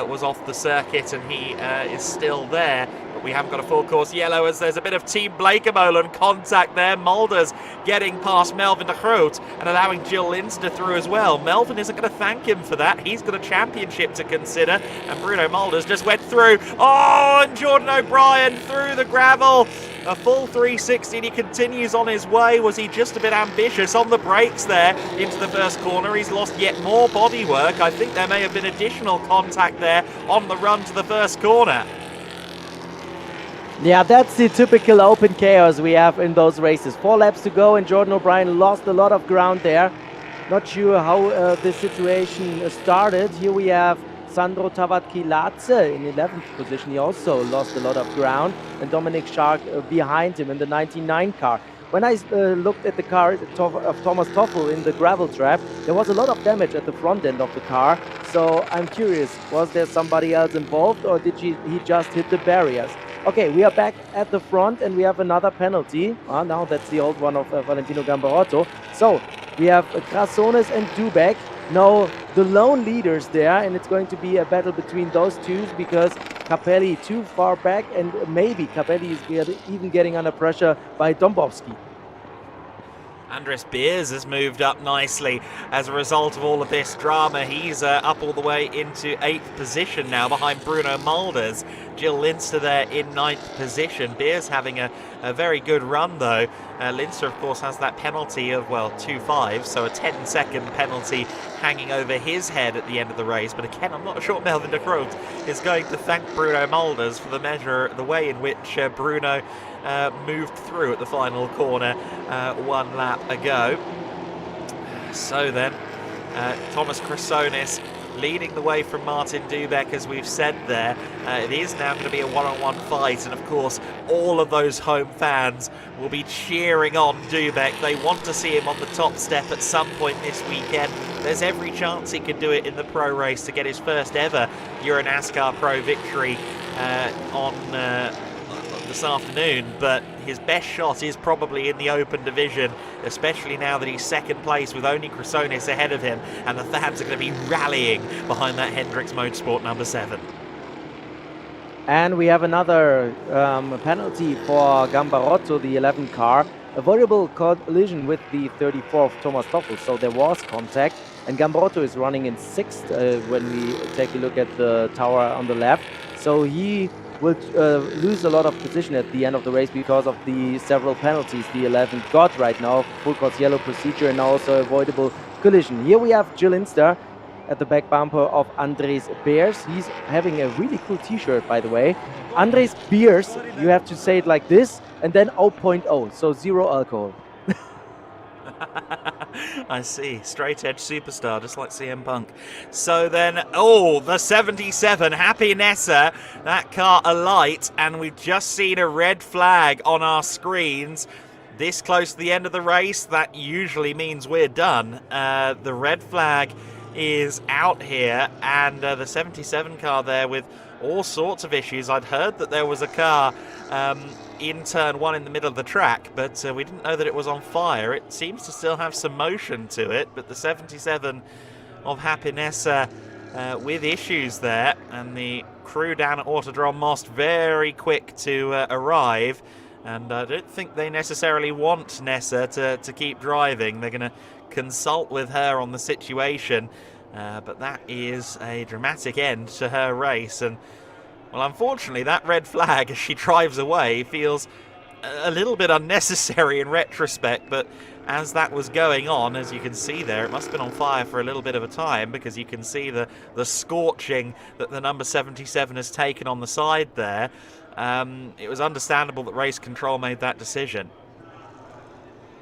was off the circuit, and he is still there. But we haven't got a full course yellow, as there's a bit of Team Blakemolen contact there. Mulders getting past Melvin de Groot and allowing Jill Linster through as well. Melvin isn't going to thank him for that. He's got a championship to consider, and Bruno Mulders just went through. Oh, and Jordan O'Brien through the gravel. A full 360, and he continues on his way. Was he just a bit ambitious on the brakes there into the first corner? He's lost yet more bodywork. I think there may have been additional contact there on the run to the first corner. Yeah, that's the typical open chaos we have in those races. 4 laps to go, and Jordan O'Brien lost a lot of ground there. Not sure how this situation started. Here we have Sandro Tabat-Kilatsa in 11th position. He also lost a lot of ground, and Dominic Shark behind him in the 99 car. When I looked at the car of Thomas Toffel in the gravel trap, there was a lot of damage at the front end of the car. So I'm curious, was there somebody else involved, or did he just hit the barriers? Okay, we are back at the front, and we have another penalty. Now that's the old one of Valentino Gambarotto. So we have Chrysonis and Dubek. Now the lone leaders there, and it's going to be a battle between those two, because Capelli too far back, and maybe Capelli is even getting under pressure by Dombowski. Andres Beers has moved up nicely as a result of all of this drama. He's up all the way into 8th position now behind Bruno Mulders. Jill Linster there in 9th position. Beers having a very good run though. Linster of course has that penalty of, well, 2.5, so a 10-second penalty hanging over his head at the end of the race. But again, I'm not sure Melvin de Groot is going to thank Bruno Mulders for the way in which Bruno moved through at the final corner 1 lap ago. So then, Thomas Chrysonis leading the way from Martin Dubek, as we've said there. It is now going to be a one-on-one fight, and of course all of those home fans will be cheering on Dubek. They want to see him on the top step at some point this weekend. There's every chance he could do it in the pro race to get his first ever Euro NASCAR Pro victory on this afternoon, but his best shot is probably in the open division, especially now that he's second place with only Chrysonis ahead of him, and the fans are going to be rallying behind that Hendrix Motorsport number 7. And we have another penalty for Gambarotto, the 11 car. avoidable collision with the 34 of Thomas Toffel, so there was contact. And Gambarotto is running in 6th when we take a look at the tower on the left. So he will lose a lot of position at the end of the race because of the several penalties the 11th got right now. Full course yellow procedure and also avoidable collision. Here we have Jill Inster at the back bumper of Andres Beers. He's having a really cool t-shirt, by the way. Andres Beers, you have to say it like this, and then 0.0, so 0 alcohol. I see. Straight edge superstar, just like CM Punk. So then, the 77, Happy Nessa, that car alight, and we've just seen a red flag on our screens. This close to the end of the race, that usually means we're done. The red flag is out here, and the 77 car there with all sorts of issues. I'd heard that there was a car in turn 1 in the middle of the track, but we didn't know that it was on fire. It seems to still have some motion to it, but the 77 of Happiness with issues there, and the crew down at Autodrom Most very quick to arrive. And I don't think they necessarily want Nessa to keep driving. They're going to consult with her on the situation, but that is a dramatic end to her race. And well, unfortunately, that red flag as she drives away feels a little bit unnecessary in retrospect, but as that was going on, as you can see there, it must have been on fire for a little bit of a time, because you can see the scorching that the number 77 has taken on the side there. It was understandable that race control made that decision.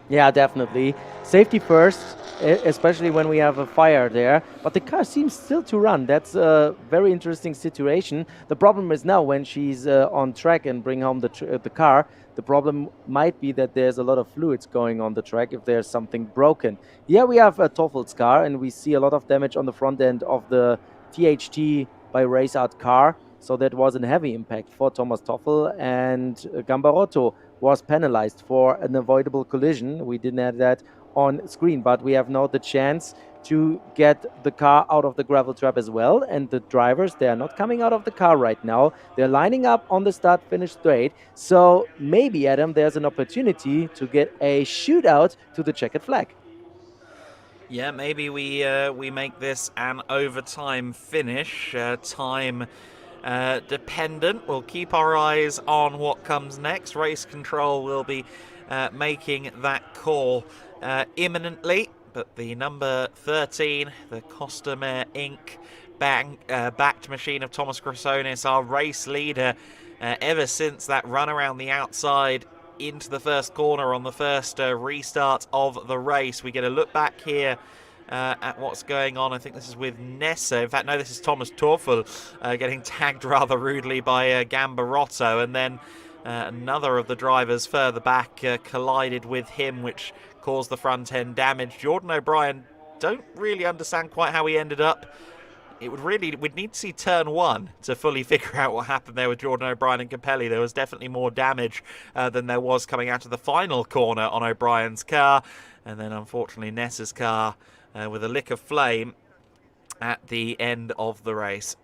Yeah, definitely. Safety first, especially when we have a fire there. But the car seems still to run. That's a very interesting situation. The problem is now when she's on track and bring home the car, the problem might be that there's a lot of fluids going on the track if there's something broken. Here we have Toffel's car, and we see a lot of damage on the front end of the THT by Raceart car. So that was a heavy impact for Thomas Toffel, and Gambarotto was penalized for an avoidable collision. We didn't have that on screen, but we have now the chance to get the car out of the gravel trap as well. And the drivers, they are not coming out of the car right now. They're lining up on the start-finish straight. So maybe, Adam, there's an opportunity to get a shootout to the checkered flag. Yeah, maybe we make this an overtime finish. Time dependent. We'll keep our eyes on what comes next. Race control will be making that call imminently, but the number 13, the Costamer Inc. backed machine of Thomas Chrysonis, our race leader ever since that run around the outside into the first corner on the first restart of the race. We get a look back here at what's going on. I think this is with Nessa. In fact, no, this is Thomas Toffel getting tagged rather rudely by Gambarotto, and then another of the drivers further back collided with him, which caused the front end damage. Jordan O'Brien, don't really understand quite how he ended up. We'd need to see turn 1 to fully figure out what happened there with Jordan O'Brien and Capelli. There was definitely more damage than there was coming out of the final corner on O'Brien's car, and then unfortunately Nessa's car with a lick of flame at the end of the race.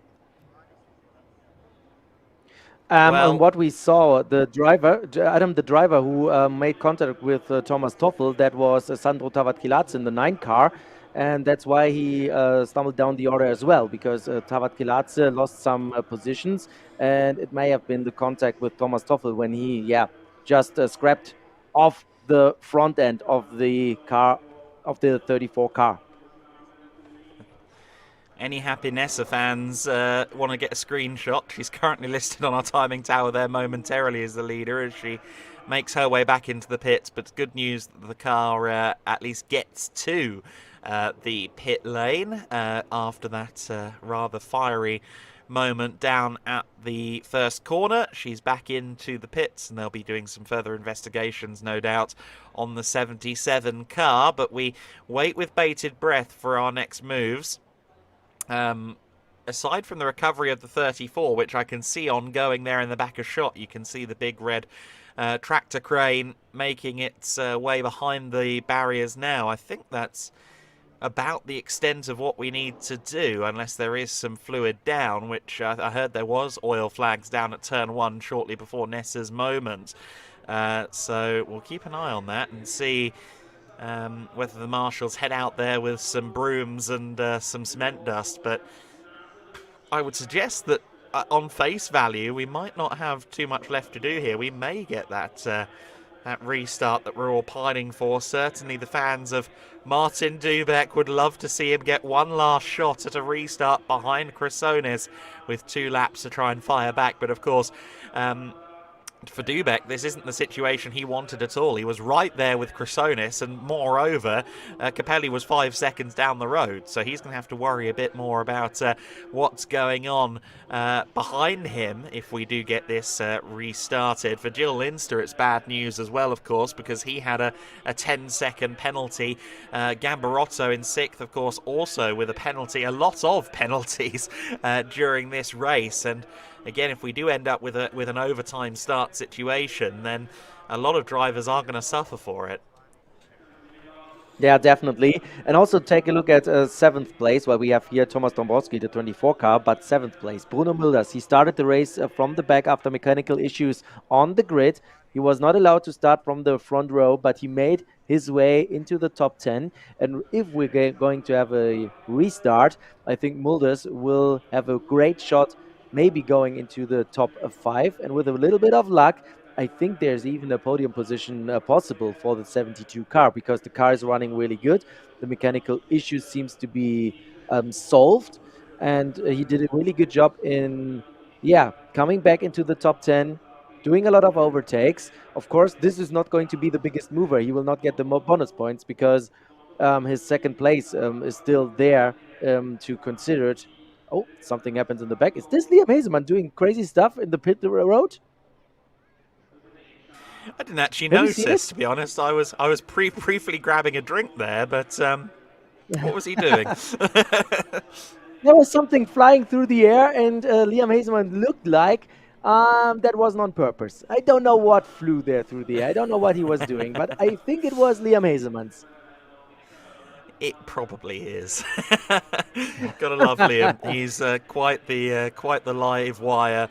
And what we saw, the driver, Adam, the driver who made contact with Thomas Toffel, that was Sandro Tavatkilatze in the 9 car. And that's why he stumbled down the order as well, because Tavatkilatze lost some positions, and it may have been the contact with Thomas Toffel when he, just scrapped off the front end of the car, of the 34 car. Any Happy Nessa fans want to get a screenshot? She's currently listed on our timing tower there momentarily as the leader as she makes her way back into the pits. But good news that the car at least gets to the pit lane after that rather fiery moment down at the first corner. She's back into the pits, and they'll be doing some further investigations, no doubt, on the 77 car. But we wait with bated breath for our next moves. Aside from the recovery of the 34, which I can see ongoing there in the back of shot, you can see the big red tractor crane making its way behind the barriers now. I think that's about the extent of what we need to do, unless there is some fluid down, which I heard there was oil flags down at turn 1 shortly before Nessa's moment. So we'll keep an eye on that and see whether the marshals head out there with some brooms and some cement dust. But I would suggest that on face value, we might not have too much left to do here. We may get that restart that we're all pining for. Certainly the fans of Martin Dubek would love to see him get one last shot at a restart behind Chrysonis with 2 laps to try and fire back. But of course, for Dubek, this isn't the situation he wanted at all. He was right there with Chrysonis, and moreover, Capelli was 5 seconds down the road, so he's going to have to worry a bit more about what's going on behind him if we do get this restarted. For Gil Linster, it's bad news as well, of course, because he had a 10-second penalty. Gambarotto in 6th, of course, also with a penalty, a lot of penalties during this race. And again, if we do end up with an overtime start situation, then a lot of drivers are going to suffer for it. Yeah, definitely. And also take a look at 7th place, where we have here Thomas Dombrowski, the 24 car, but 7th place. Bruno Milders, he started the race from the back after mechanical issues on the grid. He was not allowed to start from the front row, but he made his way into the top 10. And if we're going to have a restart, I think Milders will have a great shot, maybe going into the top 5. And with a little bit of luck, I think there's even a podium position possible for the 72 car, because the car is running really good. The mechanical issue seems to be solved, and he did a really good job in, coming back into the top 10, doing a lot of overtakes. Of course, this is not going to be the biggest mover. He will not get the bonus points because his 2nd place is still there to consider it. Oh, something happens in the back. Is this Liam Hazeman doing crazy stuff in the pit road? I didn't actually notice, to be honest. I was briefly grabbing a drink there, but what was he doing? There was something flying through the air, and Liam Hazeman looked like that wasn't on purpose. I don't know what flew there through the air. I don't know what he was doing, but I think it was Liam Hazeman's. It probably is. Gotta love Liam. He's quite the live wire.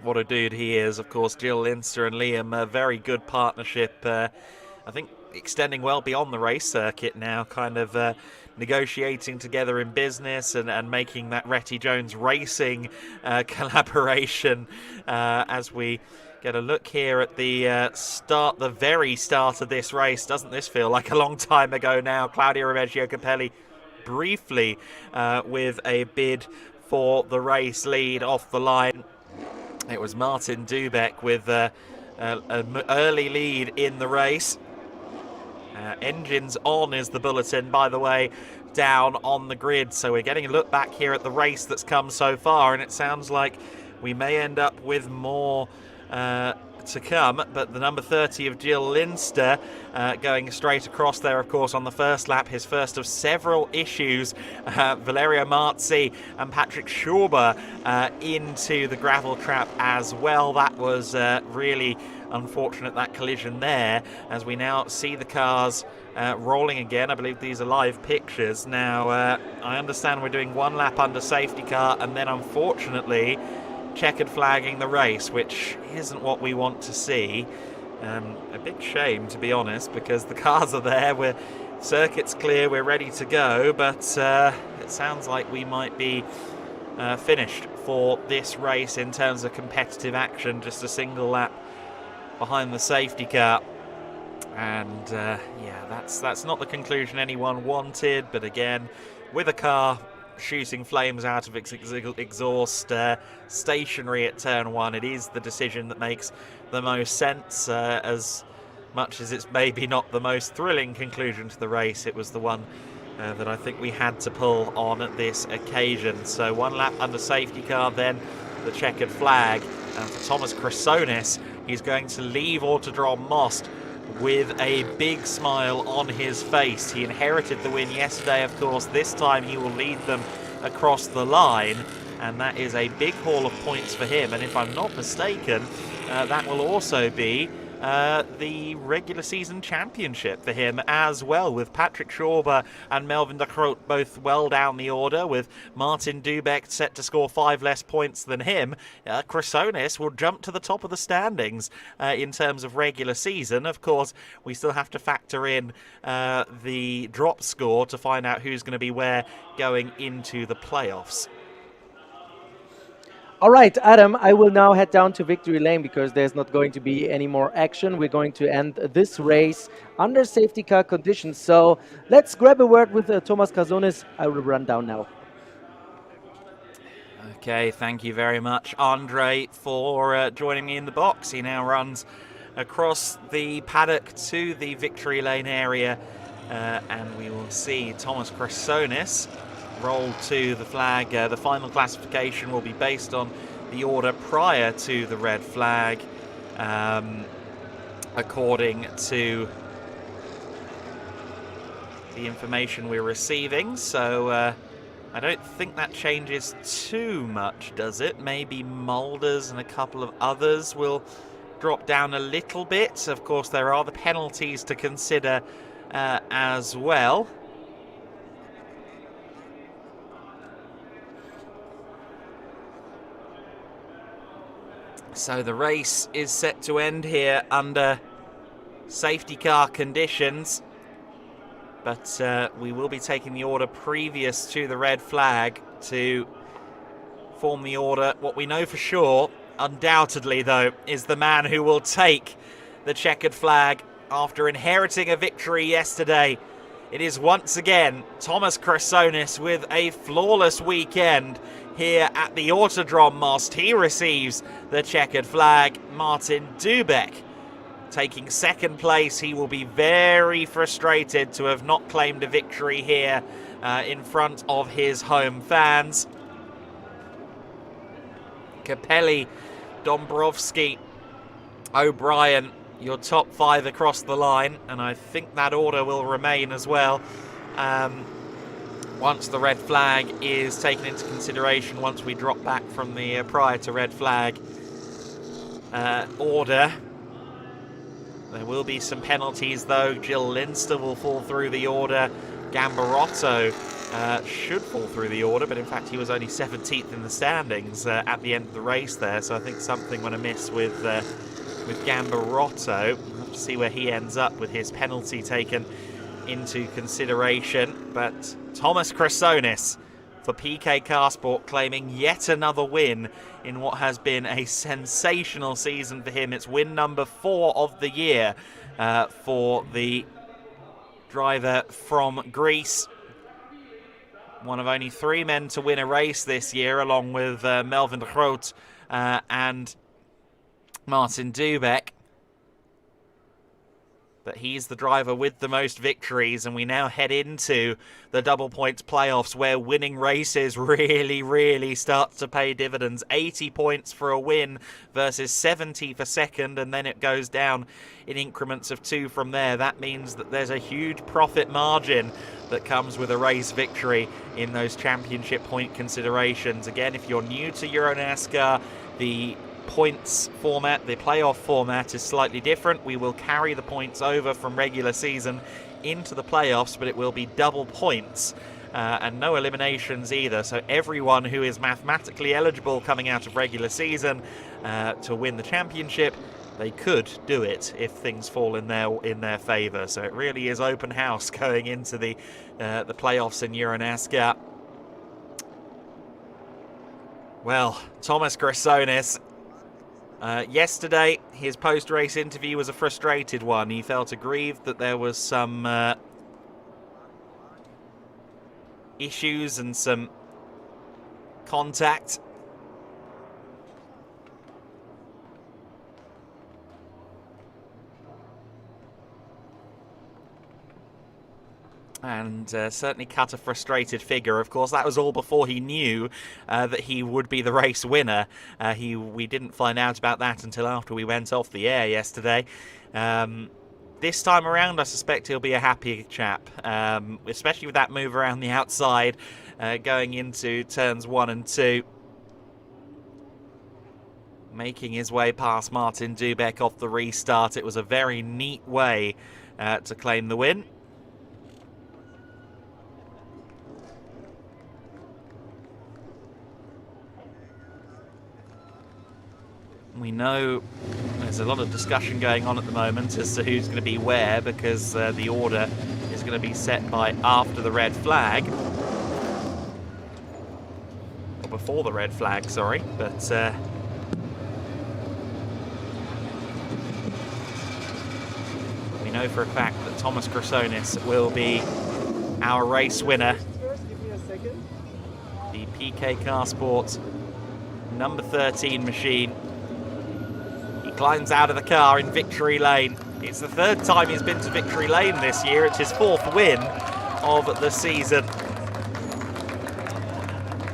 What a dude he is. Of course, Gil Linster and Liam, a very good partnership. I think extending well beyond the race circuit now, kind of negotiating together in business and making that Retty Jones Racing collaboration as we get a look here at the the very start of this race. Doesn't this feel like a long time ago now? Claudio Remeggio Capelli briefly with a bid for the race lead off the line. It was Martin Dubek with an early lead in the race. Engines on is the bulletin, by the way, down on the grid. So we're getting a look back here at the race that's come so far, and it sounds like we may end up with more to come. But the number 30 of Gil Linster going straight across there, of course, on the first lap, his first of several issues. Valerio Marzi and Patrick Schauber into the gravel trap as well. That was really unfortunate, that collision there, as we now see the cars rolling again. I believe these are live pictures. Now, I understand we're doing 1 lap under safety car, and then unfortunately checkered flagging the race, which isn't what we want to see. A big shame, to be honest, because the cars are there, we're circuit's clear, we're ready to go, but it sounds like we might be finished for this race in terms of competitive action. Just a single lap behind the safety car, and that's not the conclusion anyone wanted. But again, with a car shooting flames out of its exhaust, stationary at turn 1, it is the decision that makes the most sense. As much as it's maybe not the most thrilling conclusion to the race, it was the one that I think we had to pull on at this occasion. So 1 lap under safety car, then the checkered flag, and for Thomas Chrysonis, he's going to leave Autodrom Most with a big smile on his face. He inherited the win yesterday, of course. This time he will lead them across the line, and that is a big haul of points for him. And if I'm not mistaken, that will also be the regular season championship for him as well, with Patrick Schauber and Melvin de Groot both well down the order, with Martin Dubek set to score 5 less points than him. Chrysonis will jump to the top of the standings in terms of regular season. Of course, we still have to factor in the drop score to find out who's going to be where going into the playoffs. All right, Adam, I will now head down to victory lane because there's not going to be any more action. We're going to end this race under safety car conditions. So let's grab a word with Thomas Chrysonis. I will run down now. Okay, thank you very much, Andre, for joining me in the box. He now runs across the paddock to the victory lane area, and we will see Thomas Chrysonis roll to the flag. The final classification will be based on the order prior to the red flag, according to the information we're receiving. So I don't think that changes too much, does it? Maybe Mulders and a couple of others will drop down a little bit. Of course, there are the penalties to consider as well. So the race is set to end here under safety car conditions, but we will be taking the order previous to the red flag to form the order. What we know for sure, undoubtedly though, is the man who will take the checkered flag after inheriting a victory yesterday. It is once again Thomas Chrysonis with a flawless weekend here at the Autodrom Most. He receives the checkered flag. Martin Dubek taking second place. He will be very frustrated to have not claimed a victory here in front of his home fans. Capelli, Dombrovski, O'Brien, your top 5 across the line, and I think that order will remain as well. Once the red flag is taken into consideration, once we drop back from the prior to red flag order. There will be some penalties though. Jill Linster will fall through the order. Gambarotto should fall through the order, but in fact he was only 17th in the standings at the end of the race there, so I think something went amiss with Gambarotto. We'll have to see where he ends up with his penalty taken into consideration. But Thomas Chrysonis for PK Carsport claiming yet another win in what has been a sensational season for him. It's win number 4 of the year for the driver from Greece. One of only 3 men to win a race this year, along with Melvin de Groot and Martin Dubek. But he's the driver with the most victories, and we now head into the double points playoffs where winning races really start to pay dividends. 80 points for a win versus 70 for second, and then it goes down in increments of 2 from there. That means that there's a huge profit margin that comes with a race victory in those championship point considerations. Again, if you're new to Euro NASCAR, the points format, the playoff format, is slightly different. We will carry the points over from regular season into the playoffs, but it will be double points and no eliminations either. So everyone who is mathematically eligible coming out of regular season to win the championship, they could do it if things fall in their favour. So it really is open house going into the playoffs in Euro NASCAR. Well, Thomas Chrysonis, yesterday, his post-race interview was a frustrated one. He felt aggrieved that there was some issues and some contact. And certainly cut a frustrated figure. Of course, that was all before he knew that he would be the race winner. We didn't find out about that until after we went off the air yesterday. This time around, I suspect he'll be a happy chap, especially with that move around the outside going into turns 1 and 2. making his way past Martin Dubek off the restart. It was a very neat way to claim the win. We know there's a lot of discussion going on at the moment as to who's going to be where, because the order is going to be set by after the red flag. Or before the red flag, sorry. But we know for a fact that Thomas Chrysonis will be our race winner. The PK Car Sport number 13 machine. Climbs out of the car in victory lane. It's the third time he's been to victory lane this year. It's his fourth win of the season.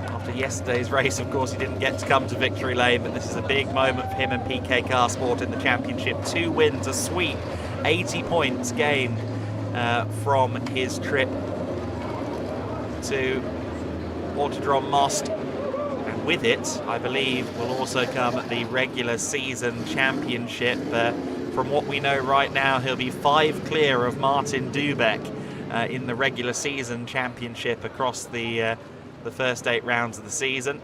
After yesterday's race, of course, he didn't get to come to victory lane, but this is a big moment for him and PK Car Sport in the championship. 2 wins, a sweep, 80 points gained from his trip to Autodrom Most. With it, I believe, will also come the regular season championship. From what we know right now, he'll be 5 clear of Martin Dubek in the regular season championship across the first 8 rounds of the season,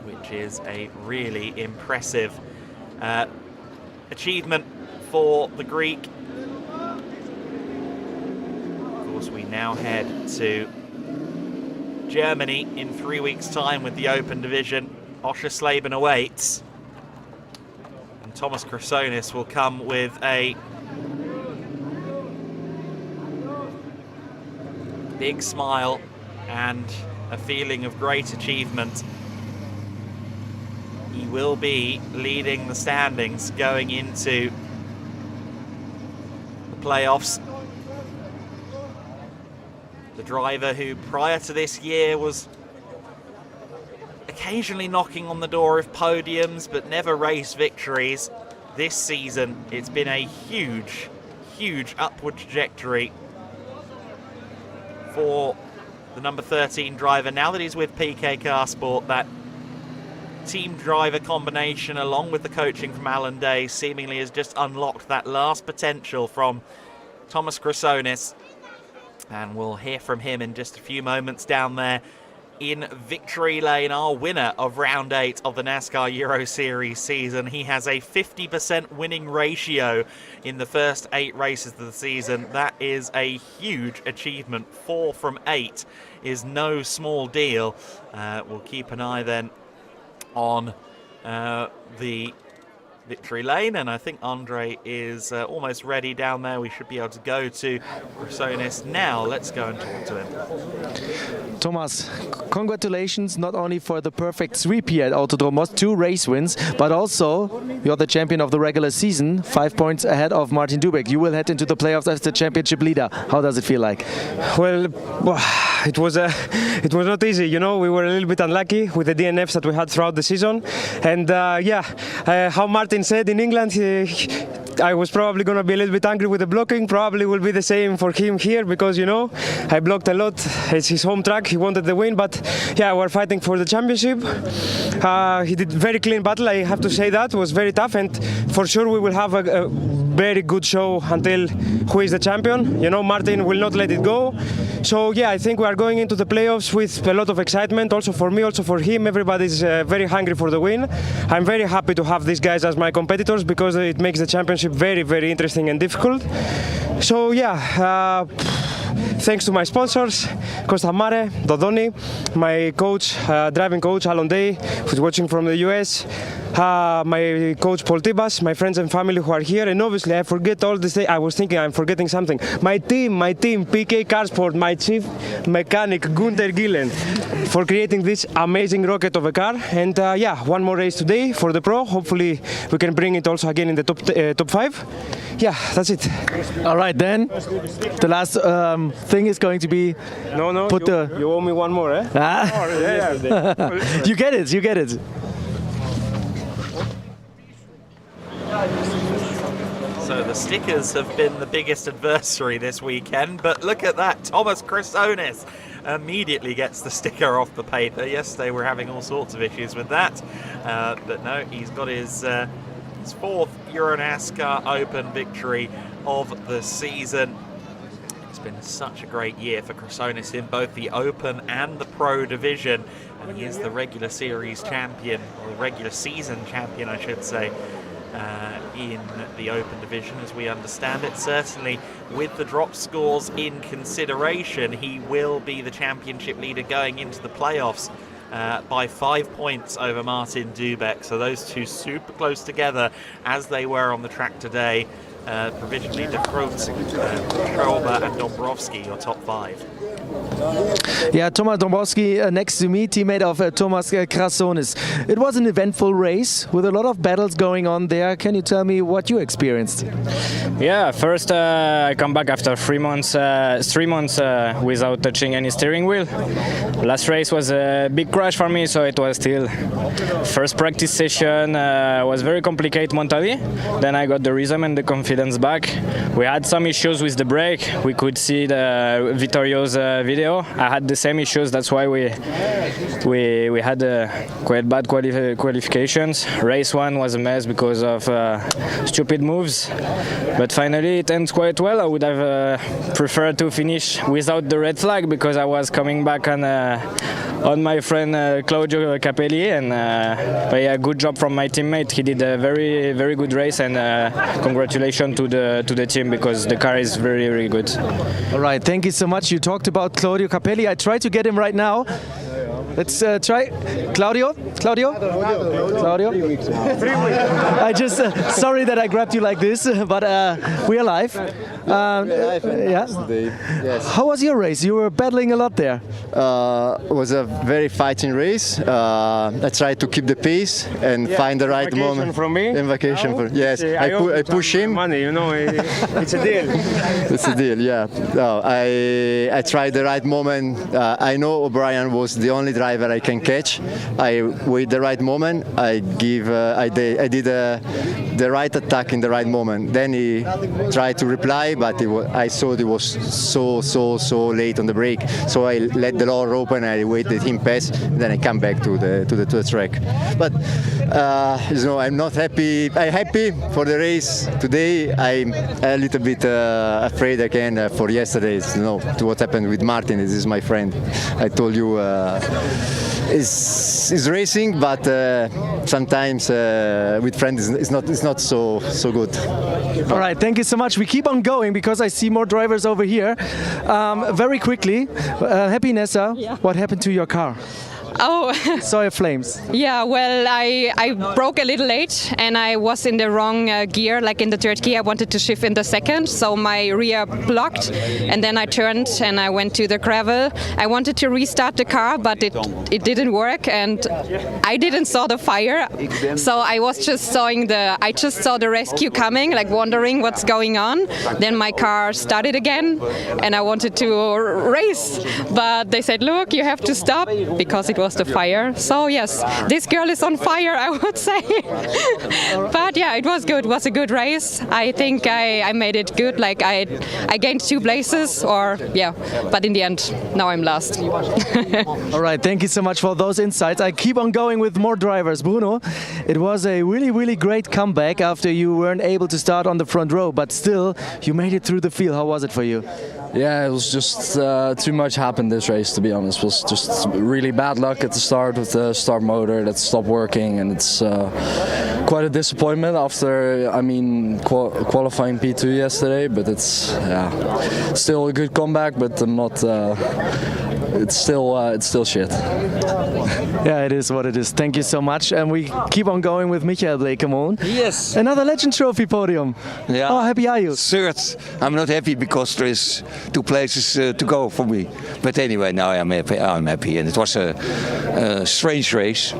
which is a really impressive achievement for the Greek. Of course, we now head to Germany in 3 weeks' time with the Open Division. Oschersleben awaits. And Thomas Chrysonis will come with a big smile and a feeling of great achievement. He will be leading the standings going into the playoffs. The driver who prior to this year was occasionally knocking on the door of podiums but never race victories. This season it's been a huge upward trajectory for the number 13 driver. Now that he's with PK Car Sport, that team driver combination along with the coaching from Alan Day seemingly has just unlocked that last potential from Thomas Chrysonis. And we'll hear from him in just a few moments down there in victory lane, our winner of round 8 of the NASCAR Euro Series season. He has a 50% winning ratio in the first 8 races of the season. That is a huge achievement. 4 from 8 is no small deal. We'll keep an eye then on the victory lane, and I think Andre is almost ready down there. We should be able to go to Chrysonis now. Let's go and talk to him. Thomas, congratulations not only for the perfect sweep here at Autodrom Most, 2 race wins, but also you're the champion of the regular season, 5 points ahead of Martin Dubek. You will head into the playoffs as the championship leader. How does it feel like? Well, it was not easy. You know, we were a little bit unlucky with the DNFs that we had throughout the season, and how Martin said in England, I was probably going to be a little bit angry with the blocking. Probably will be the same for him here because, you know, I blocked a lot. It's his home track. He wanted the win, but yeah, we're fighting for the championship. He did very clean battle. I have to say that was very tough, and for sure we will have a very good show until who is the champion. You know, Martin will not let it go. So yeah, I think we are going into the playoffs with a lot of excitement. Also for me, also for him. Everybody's very hungry for the win. I'm very happy to have these guys as my competitors because it makes the championship very, very interesting and difficult. So yeah, thanks to my sponsors, Costa Mare, Dodoni, my coach, driving coach Alan Day, who's watching from the US, my coach Paul Tibas, my friends and family who are here, and obviously I forget all this. I was thinking I'm forgetting something. My team, PK Car Sport, my chief mechanic Gunther Gillen, for creating this amazing rocket of a car. And yeah, one more race today for the pro. Hopefully we can bring it also again in the top 5. Yeah, that's it. All right, then the last thing is going to be you owe me one more, eh? You get it, you get it. So the stickers have been the biggest adversary this weekend, but look at that. Thomas Chrysonis immediately gets the sticker off the paper. Yesterday we were having all sorts of issues with that, but no, he's got his fourth Euro NASCAR Open victory of the season. It's been such a great year for Chrysonis in both the Open and the Pro division, and he is the regular series champion, or the regular season champion I should say, in the Open division as we understand it. Certainly with the drop scores in consideration, he will be the championship leader going into the playoffs by 5 points over Martin Dubeck. So those two super close together as they were on the track today. Provisionally De Groot, Schrober and Dombrowski, your top five. Yeah, Thomas Dombrowski next to me, teammate of Thomas Chrysonis. It was an eventful race with a lot of battles going on there. Can you tell me what you experienced? Yeah, first I come back after 3 months, without touching any steering wheel. Last race was a big crash for me, so it was still first practice session was very complicated mentally. Then I got the rhythm and the confidence back. We had some issues with the brake. We could see the Vittorio's video. I had the same issues. That's why we had quite bad qualifications. Race 1 was a mess because of stupid moves. But finally it ends quite well. I would have preferred to finish without the red flag because I was coming back on my friend Claudio Capelli, and but yeah, good job from my teammate. He did a very, very good race, and congratulations to the team because the car is very, very good. All right, thank you so much. You talked about Claudio Capelli. I try to get him right now. Let's try Claudio. I just sorry that I grabbed you like this, but we're live. Yeah. Yes. How was your race? You were battling a lot there. It was a very fighting race. I tried to keep the pace and find the right moment. From me? In vacation for yes. I push him. Money, you know, it's a deal. It's a deal, yeah. No, I tried the right moment. I know O'Brien was the only driver I can catch. I wait the right moment. I did the right attack in the right moment. Then he tried to reply, but I saw it was so late on the brake. So I let the door open. I waited him pass. Then I come back to the track. But you know, I'm not happy. I'm happy for the race today. I'm a little bit afraid again for yesterday. You know, to what happened with Martin. This is my friend. I told you. Is racing, but sometimes with friends it's not so good. All right, thank you so much. We keep on going because I see more drivers over here. Very quickly, Happy Nessa, Yeah. What happened to your car? Oh, Saw flames. yeah, well, I broke a little late and I was in the wrong gear, like in the third gear. I wanted to shift in the second, so my rear blocked, and then I turned and I went to the gravel. I wanted to restart the car, but it didn't work, and I didn't saw the fire, so I just saw the rescue coming, like wondering what's going on. Then my car started again, and I wanted to race, but they said, look, you have to stop because it was the fire. So yes, this girl is on fire, I would say. But yeah, it was good. It was a good race. I think I made it good. Like I gained 2 places, or yeah. But in the end, now I'm last. All right, thank you so much for those insights. I keep on going with more drivers. Bruno, it was a really great comeback after you weren't able to start on the front row, but still you made it through the field. How was it for you? Yeah, it was just too much happened this race, to be honest. It was just really bad luck at the start with the start motor that stopped working, and it's quite a disappointment after, I mean, qualifying P2 yesterday, but it's still a good comeback, but I'm not, it's still shit. Yeah, it is what it is. Thank you so much. And we keep on going with Michael Blekemolen. Yes. Another Legend Trophy podium. Yeah. How happy are you? Third. I'm not happy because there is 2 places to go for me. But anyway, now I'm happy, and it was a strange race.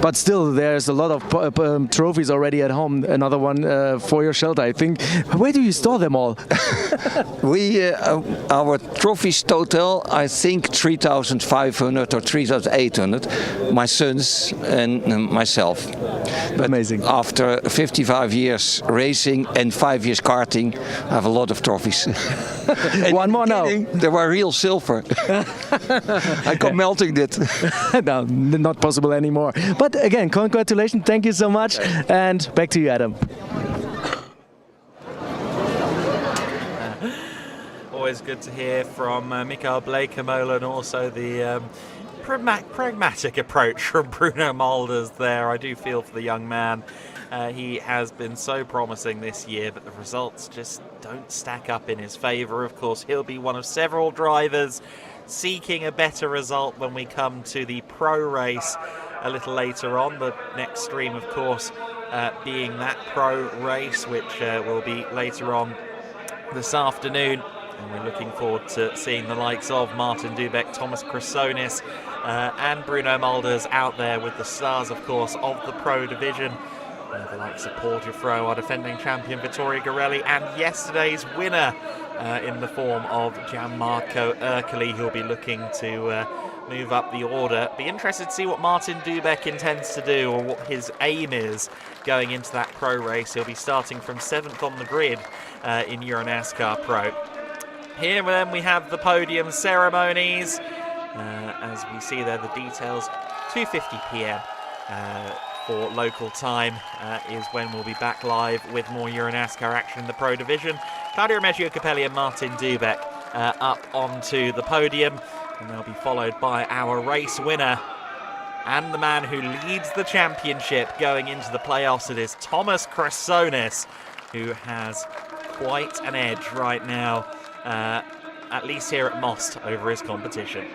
but still there's a lot of trophies already at home. Another one for your shelter, I think. Where do you store them all? Our trophies total, I think 3,500 or 3,800. My sons and myself. But amazing. After 55 years racing and 5 years karting, I have a lot of trophies. One more now. They were real silver. I got melting it. No, not possible anymore. But again, congratulations. Thank you so much. And back to you, Adam. Always good to hear from Mikael Bleekemolen, and also the pragmatic approach from Bruno Mulders there. I do feel for the young man. He has been so promising this year, but the results just don't stack up in his favour. Of course, he'll be one of several drivers seeking a better result when we come to the pro race a little later on. The next stream, of course, being that pro race, which will be later on this afternoon. And we're looking forward to seeing the likes of Martin Dubek, Thomas Chrysonis and Bruno Mulders out there with the stars, of course, of the pro division. The likes of Paul Giuffreau, our defending champion Vittorio Gorelli, and yesterday's winner in the form of Gianmarco Ercoli, who'll be looking to move up the order. Be interested to see what Martin Dubek intends to do, or what his aim is going into that pro race. He'll be starting from 7th on the grid in Euro NASCAR Pro. Here then we have the podium ceremonies. As we see there, the details, 2:50 p.m. For local time is when we'll be back live with more Euro NASCAR action in the pro division. Claudio Reggio Capelli and Martin Dubek up onto the podium, and they'll be followed by our race winner and the man who leads the championship going into the playoffs. It is Thomas Chrysonis, who has quite an edge right now, at least here at Most, over his competition.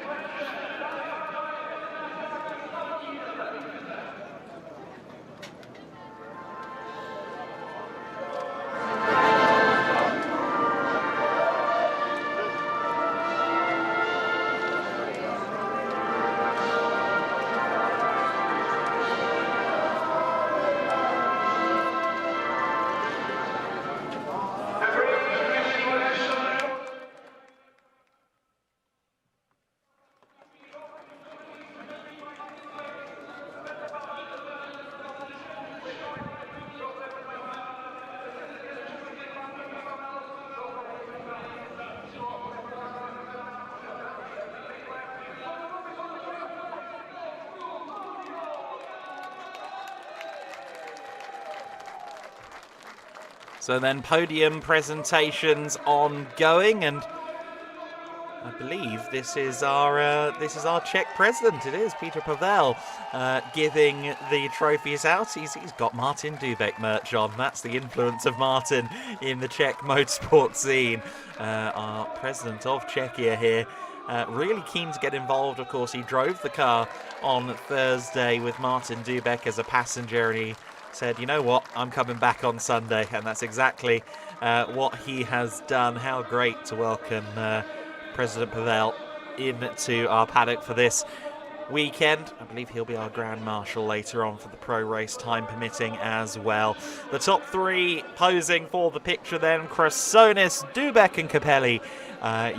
So then podium presentations ongoing, and I believe this is our Czech president. It is Peter Pavel giving the trophies out. He's got Martin Dubek merch on. That's the influence of Martin in the Czech motorsport scene. Our president of Czechia here. Really keen to get involved. Of course, he drove the car on Thursday with Martin Dubek as a passenger, and he said, you know what, I'm coming back on Sunday. And that's exactly what he has done. How great to welcome President Pavel into our paddock for this weekend. I believe he'll be our Grand Marshal later on for the pro race, time permitting as well. The top three posing for the picture then: Chrysonis, Dubek and Capelli.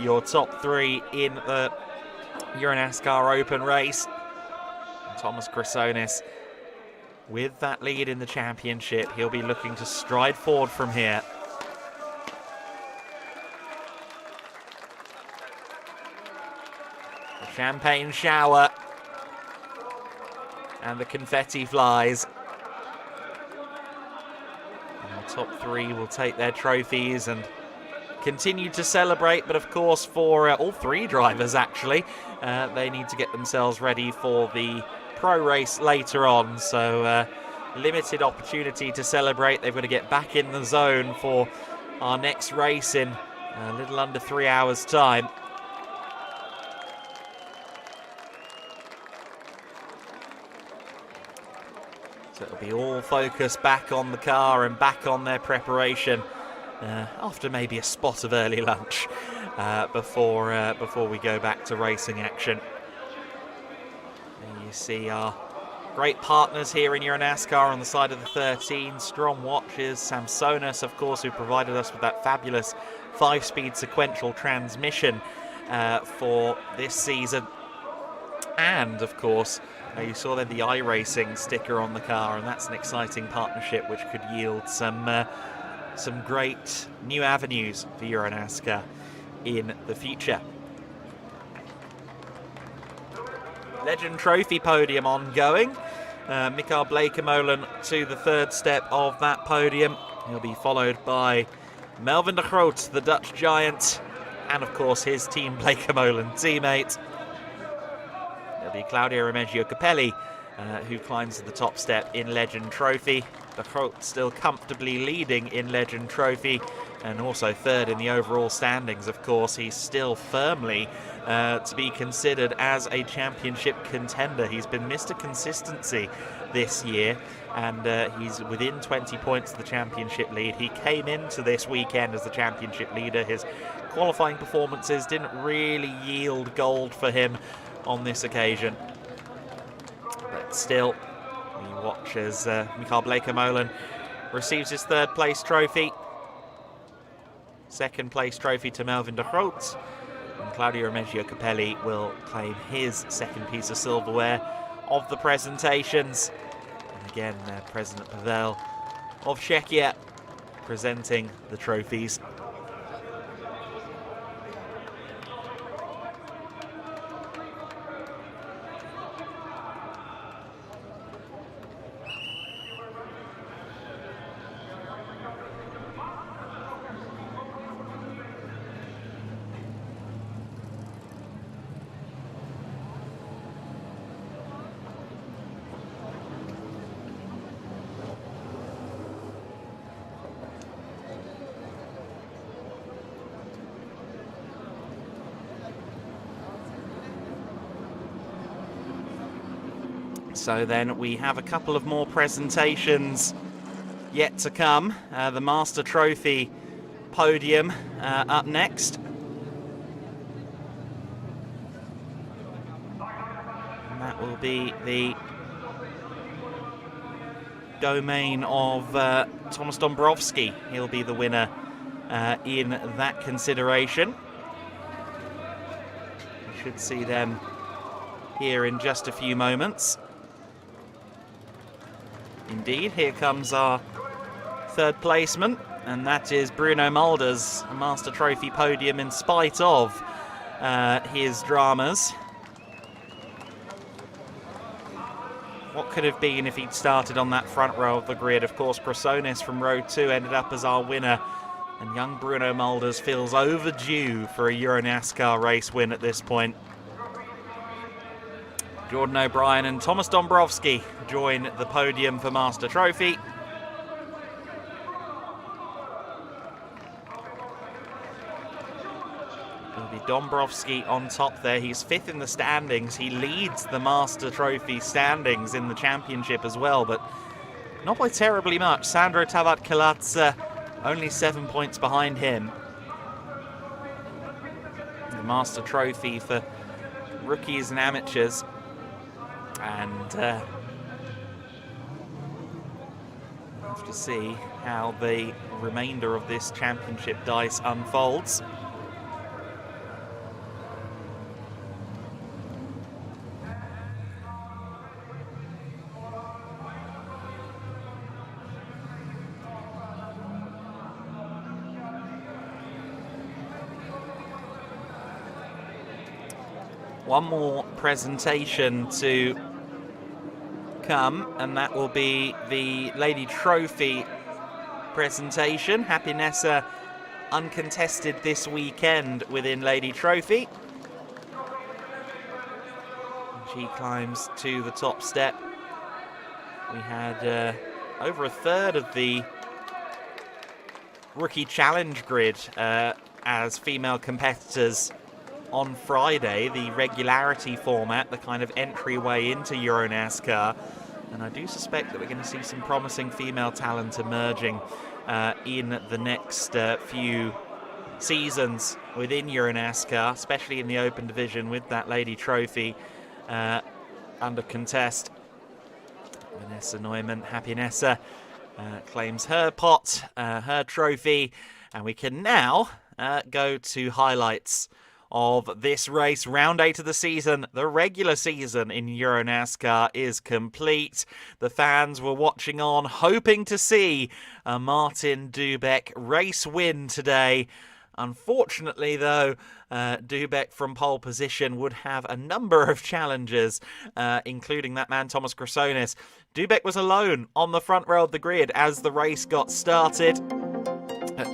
Your top three in the Euro NASCAR Open race. And Thomas Chrysonis, with that lead in the championship, he'll be looking to stride forward from here. The champagne shower and the confetti flies. And the top three will take their trophies and continue to celebrate, but of course for all three drivers actually, they need to get themselves ready for the pro race later on, so limited opportunity to celebrate. They've got to get back in the zone for our next race in a little under 3 hours time. So it'll be all focus back on the car and back on their preparation after maybe a spot of early lunch before we go back to racing action. You see our Great partners here in Euro NASCAR on the side of the 13. Strom Watches, Samsonas, of course, who provided us with that fabulous 5-speed sequential transmission for this season. And, of course, you saw there the iRacing sticker on the car, and that's an exciting partnership which could yield some great new avenues for Euro NASCAR in the future. Legend Trophy podium ongoing. Mikael Bleekemolen to the third step of that podium. He'll be followed by Melvin de Groot, the Dutch giant, and of course his Team Bleekemolen teammate. It'll be Claudio Remigio Capelli who climbs to the top step in Legend Trophy. De Groot still comfortably leading in Legend Trophy and also third in the overall standings, of course. He's still firmly to be considered as a championship contender. He's been Mr. Consistency this year, and he's within 20 points of the championship lead. He came into this weekend as the championship leader. His qualifying performances didn't really yield gold for him on this occasion. But still, we watch as Mikael Bleekemolen receives his third place trophy. Second place trophy to Melvin de Groot. And Claudio Remigio Capelli will claim his second piece of silverware of the presentations. And again, President Pavel of Czechia presenting the trophies. So then we have a couple of more presentations yet to come. The Master Trophy podium up next. And that will be the domain of Thomas Dombrowski. He'll be the winner in that consideration. We should see them here in just a few moments. Indeed, here comes our third placement, and that is Bruno Mulder's Master Trophy podium in spite of his dramas. What could have been if he'd started on that front row of the grid? Of course, Prasonis from row 2 ended up as our winner, and young Bruno Mulders feels overdue for a Euro NASCAR race win at this point. Jordan O'Brien and Thomas Dombrowski join the podium for Master Trophy. It'll be Dombrowski on top there. He's 5th in the standings. He leads the Master Trophy standings in the championship as well, but not by terribly much. Sandro Tabat-Kalatsa only 7 points behind him. The Master Trophy for rookies and amateurs. And we'll have to see how the remainder of this championship dice unfolds. One more presentation to come, and that will be the Lady Trophy presentation. Happy Nessa uncontested this weekend within Lady Trophy. She climbs to the top step. We had over a third of the Rookie Challenge grid as female competitors on Friday, the regularity format, the kind of entryway into Euro NASCAR. And I do suspect that we're going to see some promising female talent emerging in the next few seasons within Euro NASCAR, especially in the open division with that Lady Trophy under contest. Vanessa Neumann, Happy Nessa, claims her pot, her trophy, and we can now go to highlights of this race. Round 8 of the season, the regular season in Euro NASCAR is complete. The fans were watching on, hoping to see a Martin Dubeck race win today. Unfortunately, though, Dubeck from pole position would have a number of challenges, including that man Thomas Chrysonis. Dubeck was alone on the front row of the grid as the race got started.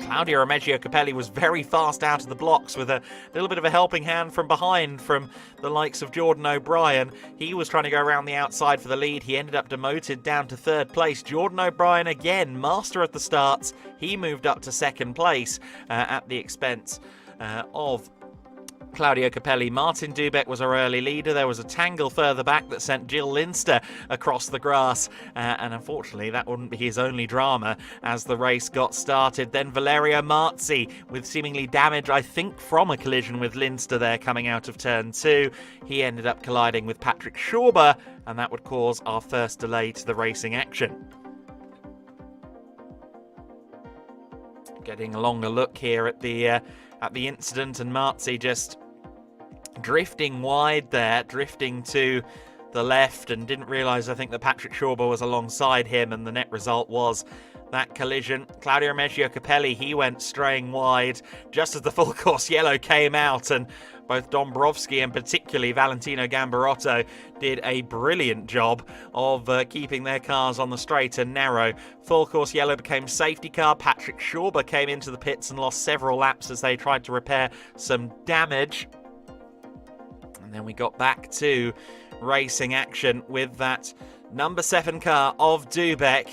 Claudio Remeggio Capelli was very fast out of the blocks with a little bit of a helping hand from behind from the likes of Jordan O'Brien. He was trying to go around the outside for the lead. He ended up demoted down to 3rd place. Jordan O'Brien, again, master at the starts. He moved up to 2nd place at the expense of Claudio Capelli. Martin Dubeck was our early leader. There was a tangle further back that sent Jill Linster across the grass, and unfortunately that wouldn't be his only drama as the race got started. Then Valerio Marzi with seemingly damage, I think, from a collision with Linster there coming out of turn 2. He ended up colliding with Patrick Schauber, and that would cause our first delay to the racing action. Getting a longer look here at the incident, and Marzi just drifting wide there, drifting to the left, and didn't realise, I think, that Patrick Schauber was alongside him, and the net result was that collision. Claudio Remeggio Capelli, he went straying wide just as the full course yellow came out, and both Dombrowski and particularly Valentino Gambarotto did a brilliant job of keeping their cars on the straight and narrow. Full course yellow became safety car. Patrick Schauber came into the pits and lost several laps as they tried to repair some damage. And then we got back to racing action with that number 7 car of Dubeck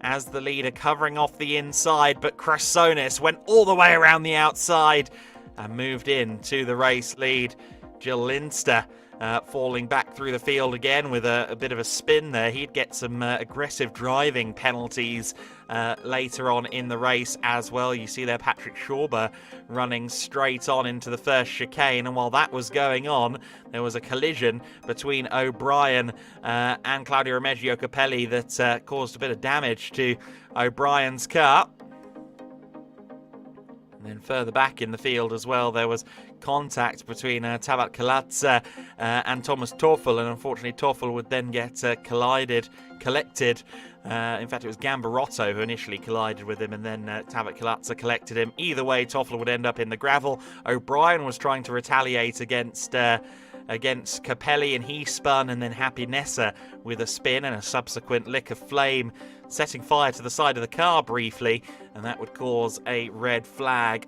as the leader, covering off the inside, but Chrysonis went all the way around the outside and moved in to the race lead. Jill Linster falling back through the field again with a bit of a spin there. He'd get some aggressive driving penalties later on in the race as well. You see there Patrick Schauber running straight on into the first chicane, and while that was going on, there was a collision between O'Brien and Claudio Remeggio Capelli that caused a bit of damage to O'Brien's car. And then further back in the field as well, there was contact between Tabat Kalatza and Thomas Toffel, and unfortunately Toffel would then get collected. In fact, it was Gambarotto who initially collided with him, and then Tabat Kalatza collected him. Either way, Toffel would end up in the gravel. O'Brien was trying to retaliate against Capelli, and he spun, and then Happy Nessa with a spin and a subsequent lick of flame, setting fire to the side of the car briefly, and that would cause a red flag.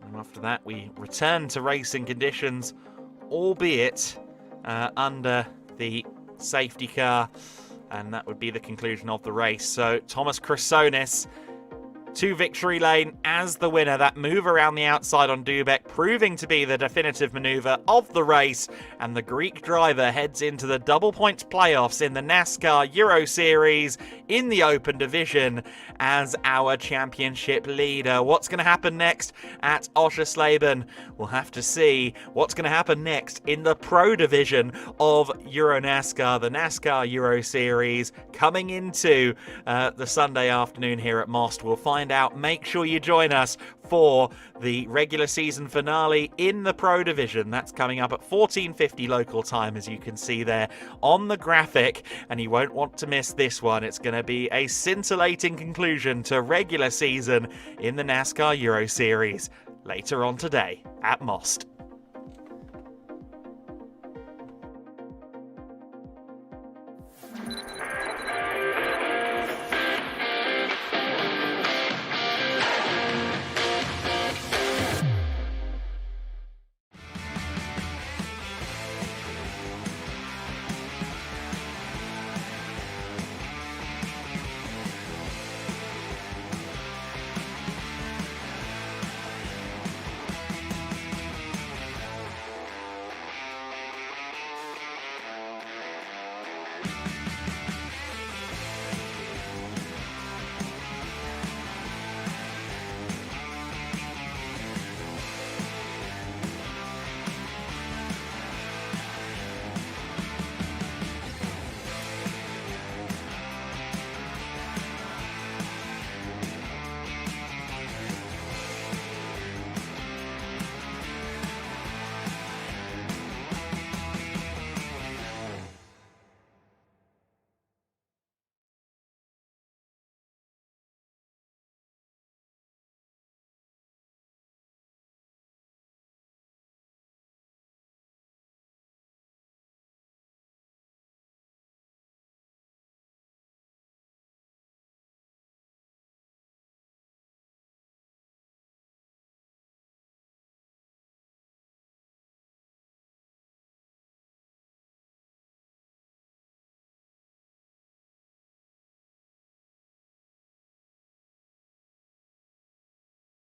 And after that, we return to racing conditions, albeit under the safety car, and that would be the conclusion of the race. So Thomas Chrysonis to victory lane as the winner. That move around the outside on Dubeck proving to be the definitive manoeuvre of the race, and the Greek driver heads into the double points playoffs in the NASCAR Euro Series in the Open Division as our championship leader. What's going to happen next at Oschersleben? We'll have to see what's going to happen next in the Pro Division of Euro NASCAR, the NASCAR Euro Series, coming into the Sunday afternoon here at Most. We'll find out. Make sure you join us for the regular season finale in the Pro Division. That's coming up at 14:50 local time, as you can see there on the graphic, and you won't want to miss this one. It's going to be a scintillating conclusion to regular season in the NASCAR Euro Series later on today at Most.